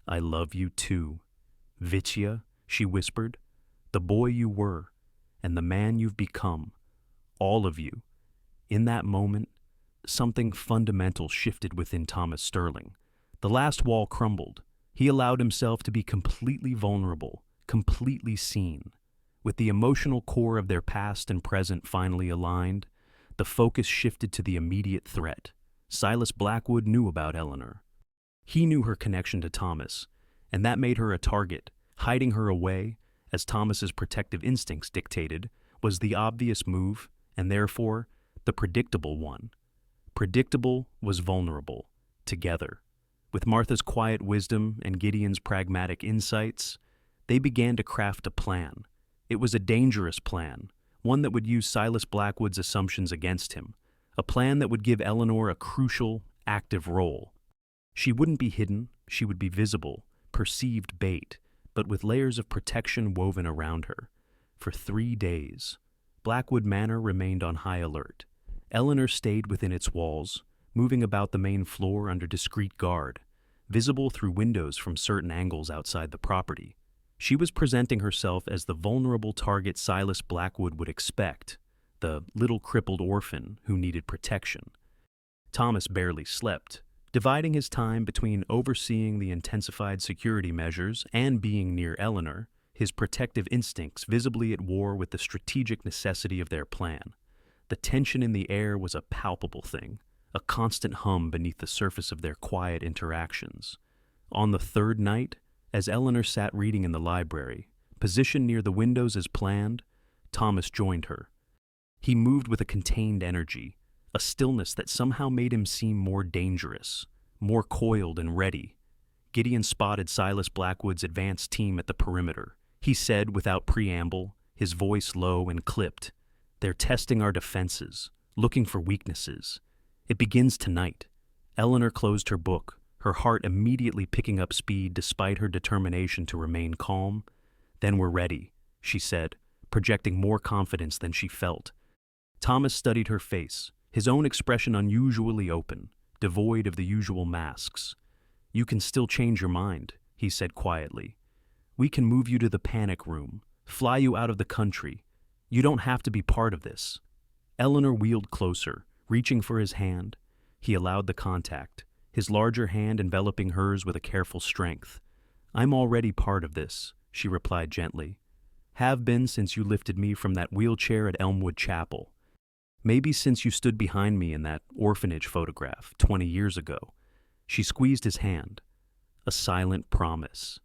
I love you too. Vitya, she whispered, the boy you were, and the man you've become. All of you. In that moment, something fundamental shifted within Thomas Sterling. The last wall crumbled. He allowed himself to be completely vulnerable, completely seen. With the emotional core of their past and present finally aligned, the focus shifted to the immediate threat. Silas Blackwood knew about Eleanor. He knew her connection to Thomas, and that made her a target. Hiding her away, as Thomas's protective instincts dictated, was the obvious move, and therefore, the predictable one. Predictable was vulnerable, together. With Martha's quiet wisdom and Gideon's pragmatic insights, they began to craft a plan. It was a dangerous plan, one that would use Silas Blackwood's assumptions against him, a plan that would give Eleanor a crucial, active role. She wouldn't be hidden, she would be visible, perceived bait, but with layers of protection woven around her. For 3 days, Blackwood Manor remained on high alert. Eleanor stayed within its walls, moving about the main floor under discreet guard, visible through windows from certain angles outside the property. She was presenting herself as the vulnerable target Silas Blackwood would expect, the little crippled orphan who needed protection. Thomas barely slept, dividing his time between overseeing the intensified security measures and being near Eleanor, his protective instincts visibly at war with the strategic necessity of their plan. The tension in the air was a palpable thing, a constant hum beneath the surface of their quiet interactions. On the 3rd night, as Eleanor sat reading in the library, positioned near the windows as planned, Thomas joined her. He moved with a contained energy, a stillness that somehow made him seem more dangerous, more coiled and ready. Gideon spotted Silas Blackwood's advance team at the perimeter. He said without preamble, his voice low and clipped, "They're testing our defenses, looking for weaknesses. It begins tonight." Eleanor closed her book, her heart immediately picking up speed despite her determination to remain calm. "Then we're ready," she said, projecting more confidence than she felt. Thomas studied her face, his own expression unusually open, devoid of the usual masks. "You can still change your mind," he said quietly. "We can move you to the panic room, fly you out of the country. You don't have to be part of this." Eleanor wheeled closer, reaching for his hand. He allowed the contact, his larger hand enveloping hers with a careful strength. "I'm already part of this," she replied gently. "Have been since you lifted me from that wheelchair at Elmwood Chapel. Maybe since you stood behind me in that orphanage photograph 20 years ago." She squeezed his hand. A silent promise.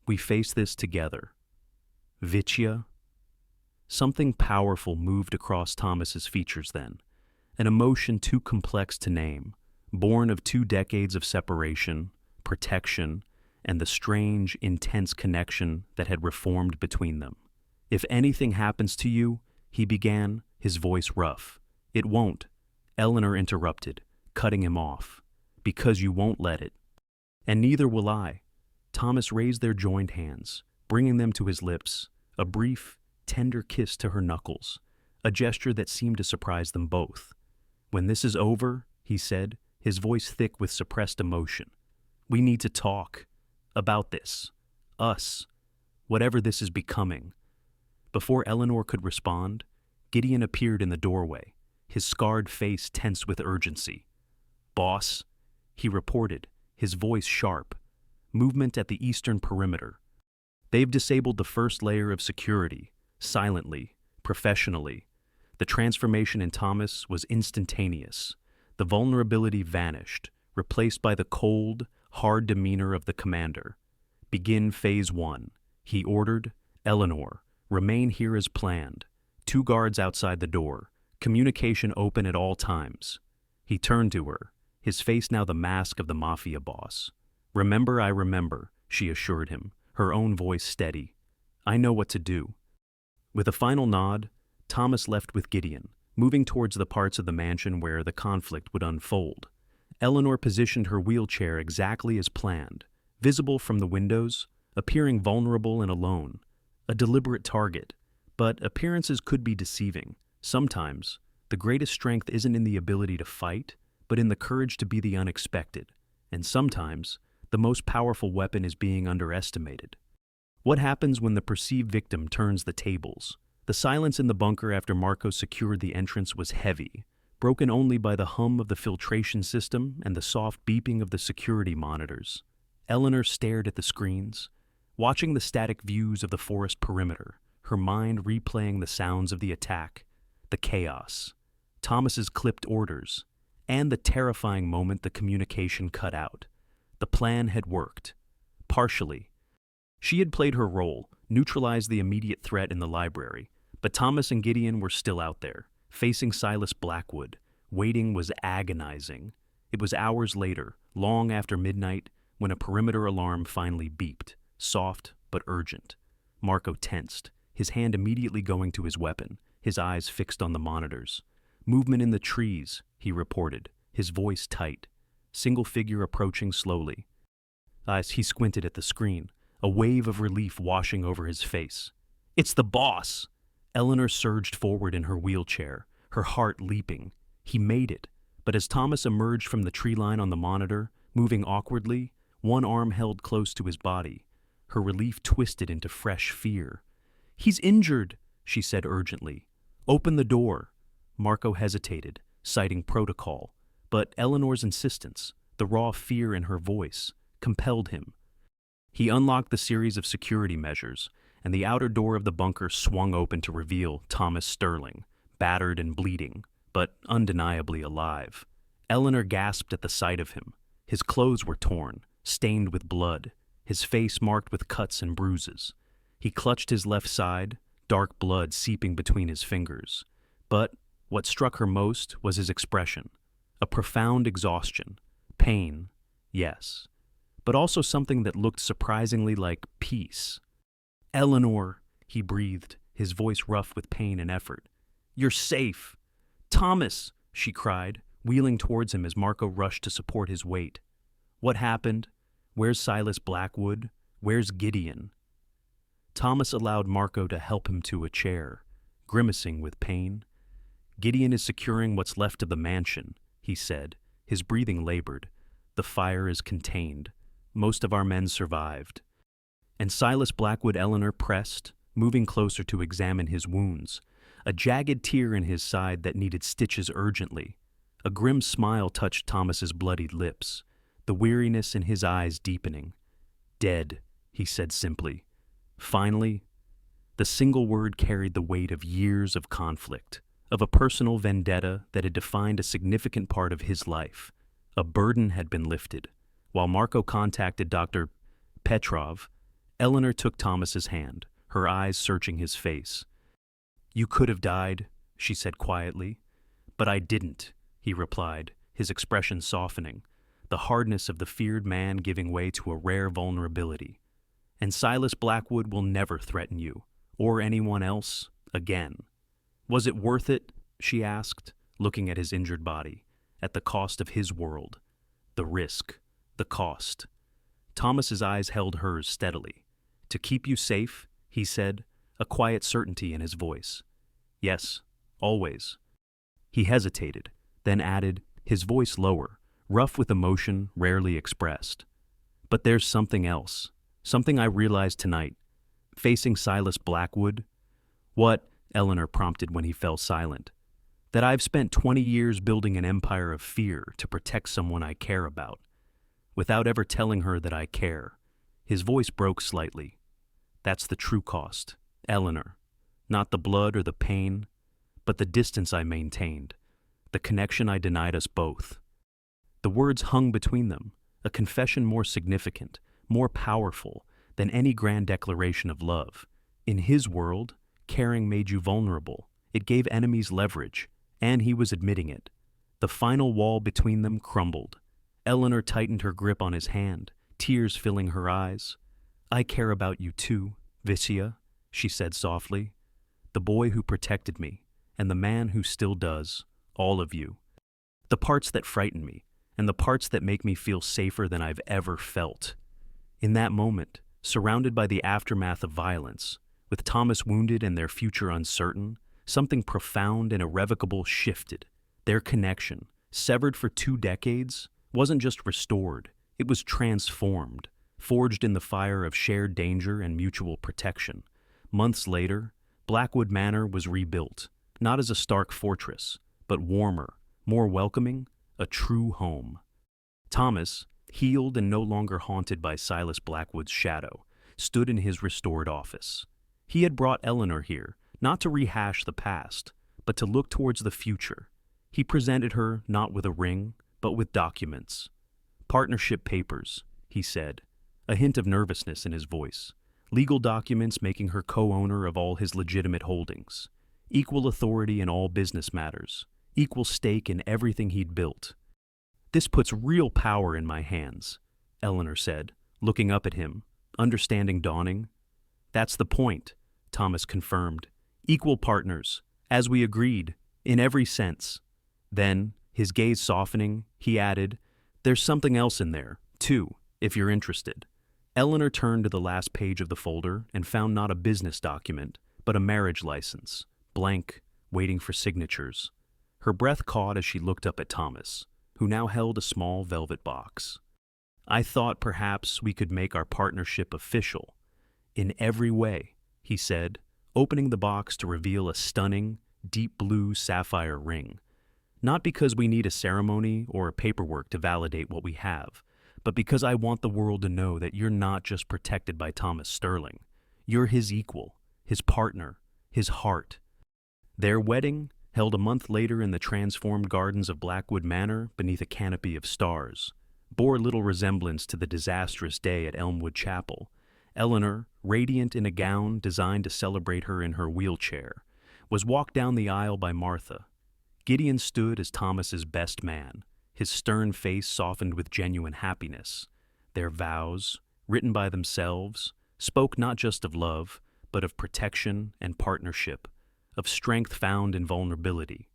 "We face this together." Vitya? Something powerful moved across Thomas's features then, an emotion too complex to name, born of 2 decades of separation, protection, and the strange, intense connection that had reformed between them. "If anything happens to you," he began, his voice rough. "It won't," Eleanor interrupted, cutting him off, "because you won't let it. And neither will I." Thomas raised their joined hands, bringing them to his lips, a brief, tender kiss to her knuckles, a gesture that seemed to surprise them both. "When this is over," he said, his voice thick with suppressed emotion, "we need to talk. About this. Us. Whatever this is becoming." Before Eleanor could respond, Gideon appeared in the doorway, his scarred face tense with urgency. "Boss," he reported, his voice sharp. "Movement at the eastern perimeter. They've disabled the first layer of security, silently, professionally." The transformation in Thomas was instantaneous. The vulnerability vanished, replaced by the cold, hard demeanor of the commander. "Begin Phase 1, he ordered. "Eleanor, remain here as planned. 2 guards outside the door. Communication open at all times." He turned to her, his face now the mask of the Mafia boss. "Remember, I remember," she assured him, her own voice steady. "I know what to do." With a final nod, Thomas left with Gideon, moving towards the parts of the mansion where the conflict would unfold. Eleanor positioned her wheelchair exactly as planned, visible from the windows, appearing vulnerable and alone. A deliberate target, but appearances could be deceiving. Sometimes, the greatest strength isn't in the ability to fight, but in the courage to be the unexpected. And sometimes, the most powerful weapon is being underestimated. What happens when the perceived victim turns the tables? The silence in the bunker after Marco secured the entrance was heavy, broken only by the hum of the filtration system and the soft beeping of the security monitors. Eleanor stared at the screens, watching the static views of the forest perimeter, her mind replaying the sounds of the attack, the chaos, Thomas's clipped orders, and the terrifying moment the communication cut out. The plan had worked. Partially. She had played her role, neutralized the immediate threat in the library, but Thomas and Gideon were still out there, facing Silas Blackwood. Waiting was agonizing. It was hours later, long after midnight, when a perimeter alarm finally beeped, soft but urgent. Marco tensed, his hand immediately going to his weapon, his eyes fixed on the monitors. "Movement in the trees," he reported, his voice tight. Single figure approaching slowly. As he squinted at the screen, a wave of relief washing over his face. "It's the boss!" Eleanor surged forward in her wheelchair, her heart leaping. He made it, but as Thomas emerged from the tree line on the monitor, moving awkwardly, one arm held close to his body, her relief twisted into fresh fear. "He's injured," she said urgently. "Open the door." Marco hesitated, citing protocol, but Eleanor's insistence, the raw fear in her voice, compelled him. He unlocked the series of security measures, and the outer door of the bunker swung open to reveal Thomas Sterling, battered and bleeding, but undeniably alive. Eleanor gasped at the sight of him. His clothes were torn, stained with blood, his face marked with cuts and bruises. He clutched his left side, dark blood seeping between his fingers. But what struck her most was his expression. A profound exhaustion. Pain, yes, but also something that looked surprisingly like peace. "Eleanor," he breathed, his voice rough with pain and effort. "You're safe." "Thomas," she cried, wheeling towards him as Marco rushed to support his weight. What happened? Where's Silas Blackwood? Where's Gideon? Thomas allowed Marco to help him to a chair, grimacing with pain. Gideon is securing what's left of the mansion, he said, his breathing labored. The fire is contained. Most of our men survived. And Silas Blackwood, Eleanor pressed, moving closer to examine his wounds, a jagged tear in his side that needed stitches urgently. A grim smile touched Thomas's bloodied lips, the weariness in his eyes deepening. Dead, he said simply. Finally, the single word carried the weight of years of conflict, of a personal vendetta that had defined a significant part of his life. A burden had been lifted. While Marco contacted Dr. Petrov, Eleanor took Thomas's hand, her eyes searching his face. You could have died, she said quietly. But I didn't, he replied, his expression softening, the hardness of the feared man giving way to a rare vulnerability. And Silas Blackwood will never threaten you, or anyone else, again. Was it worth it? She asked, looking at his injured body, at the cost of his world. The risk, the cost. Thomas's eyes held hers steadily. To keep you safe, he said, a quiet certainty in his voice. Yes, always. He hesitated, then added, his voice lower, rough with emotion rarely expressed. But there's something else, something I realized tonight. Facing Silas Blackwood. What? Eleanor prompted when he fell silent. That I've spent 20 years building an empire of fear to protect someone I care about, without ever telling her that I care. His voice broke slightly. That's the true cost, Eleanor. Not the blood or the pain, but the distance I maintained, the connection I denied us both. The words hung between them, a confession more significant, more powerful than any grand declaration of love. In his world, caring made you vulnerable. It gave enemies leverage, and he was admitting it. The final wall between them crumbled. Eleanor tightened her grip on his hand, tears filling her eyes. I care about you too, Vitya, she said softly. The boy who protected me, and the man who still does, all of you. The parts that frighten me, and the parts that make me feel safer than I've ever felt. In that moment, surrounded by the aftermath of violence, with Thomas wounded and their future uncertain, something profound and irrevocable shifted. Their connection, severed for 2 decades, wasn't just restored, it was transformed, forged in the fire of shared danger and mutual protection. Months later, Blackwood Manor was rebuilt, not as a stark fortress, but warmer, more welcoming, a true home. Thomas, healed and no longer haunted by Silas Blackwood's shadow, stood in his restored office. He had brought Eleanor here, not to rehash the past, but to look towards the future. He presented her not with a ring, but with documents. Partnership papers, he said, a hint of nervousness in his voice. Legal documents making her co-owner of all his legitimate holdings. Equal authority in all business matters. Equal stake in everything he'd built. This puts real power in my hands, Eleanor said, looking up at him, understanding dawning. That's the point, Thomas confirmed. Equal partners, as we agreed, in every sense. Then, his gaze softening, he added, there's something else in there, too, if you're interested. Eleanor turned to the last page of the folder and found not a business document, but a marriage license, blank, waiting for signatures. Her breath caught as she looked up at Thomas, who now held a small velvet box. I thought perhaps we could make our partnership official. In every way, he said, opening the box to reveal a stunning, deep blue sapphire ring. Not because we need a ceremony or a paperwork to validate what we have, but because I want the world to know that you're not just protected by Thomas Sterling. You're his equal, his partner, his heart. Their wedding, held a month later in the transformed gardens of Blackwood Manor beneath a canopy of stars, bore little resemblance to the disastrous day at Elmwood Chapel. Eleanor, radiant in a gown designed to celebrate her in her wheelchair, was walked down the aisle by Martha. Gideon stood as Thomas's best man, his stern face softened with genuine happiness. Their vows, written by themselves, spoke not just of love, but of protection and partnership, of strength found in vulnerability.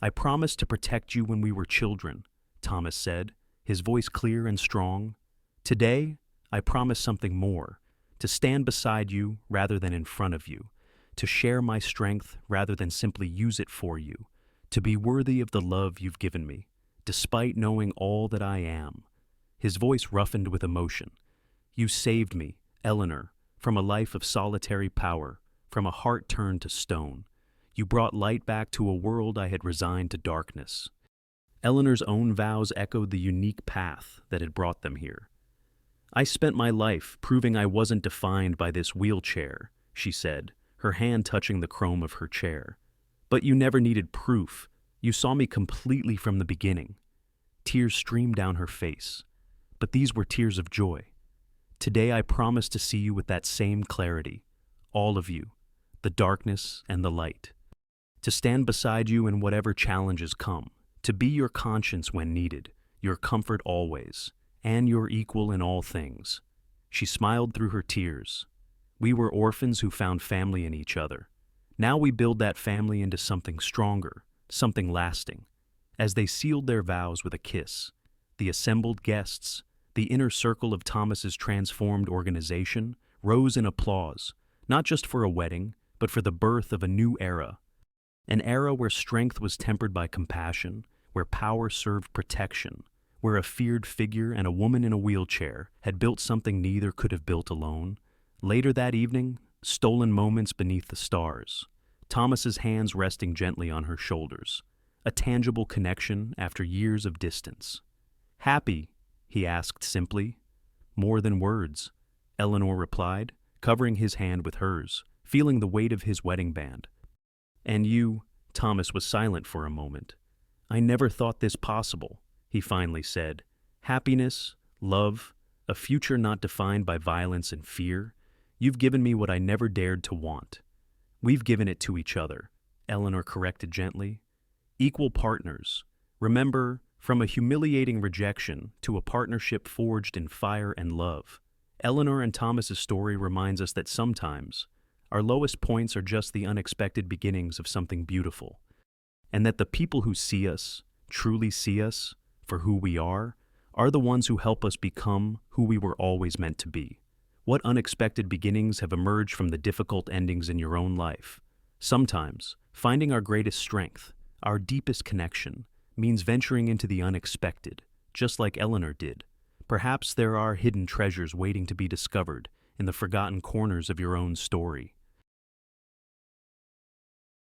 I promised to protect you when we were children, Thomas said, his voice clear and strong. Today, I promise something more, to stand beside you rather than in front of you, to share my strength rather than simply use it for you, to be worthy of the love you've given me, despite knowing all that I am. His voice roughened with emotion. You saved me, Eleanor, from a life of solitary power, from a heart turned to stone. You brought light back to a world I had resigned to darkness. Eleanor's own vows echoed the unique path that had brought them here. I spent my life proving I wasn't defined by this wheelchair, she said, her hand touching the chrome of her chair. But you never needed proof. You saw me completely from the beginning. Tears streamed down her face, but these were tears of joy. Today I promise to see you with that same clarity, all of you, the darkness and the light. To stand beside you in whatever challenges come, to be your conscience when needed, your comfort always, and your equal in all things. She smiled through her tears. We were orphans who found family in each other. Now we build that family into something stronger, something lasting. As they sealed their vows with a kiss, the assembled guests, the inner circle of Thomas's transformed organization, rose in applause, not just for a wedding, but for the birth of a new era. An era where strength was tempered by compassion, where power served protection, where a feared figure and a woman in a wheelchair had built something neither could have built alone. Later that evening, stolen moments beneath the stars, Thomas's hands resting gently on her shoulders, a tangible connection after years of distance. Happy, he asked simply. More than words, Eleanor replied, covering his hand with hers, feeling the weight of his wedding band. And you, Thomas was silent for a moment. I never thought this possible, he finally said. Happiness, love, a future not defined by violence and fear. You've given me what I never dared to want. We've given it to each other, Eleanor corrected gently. Equal partners. Remember, from a humiliating rejection to a partnership forged in fire and love. Eleanor and Thomas's story reminds us that sometimes our lowest points are just the unexpected beginnings of something beautiful, and that the people who see us, truly see us for who we are the ones who help us become who we were always meant to be. What unexpected beginnings have emerged from the difficult endings in your own life? Sometimes, finding our greatest strength, our deepest connection, means venturing into the unexpected, just like Eleanor did. Perhaps there are hidden treasures waiting to be discovered in the forgotten corners of your own story.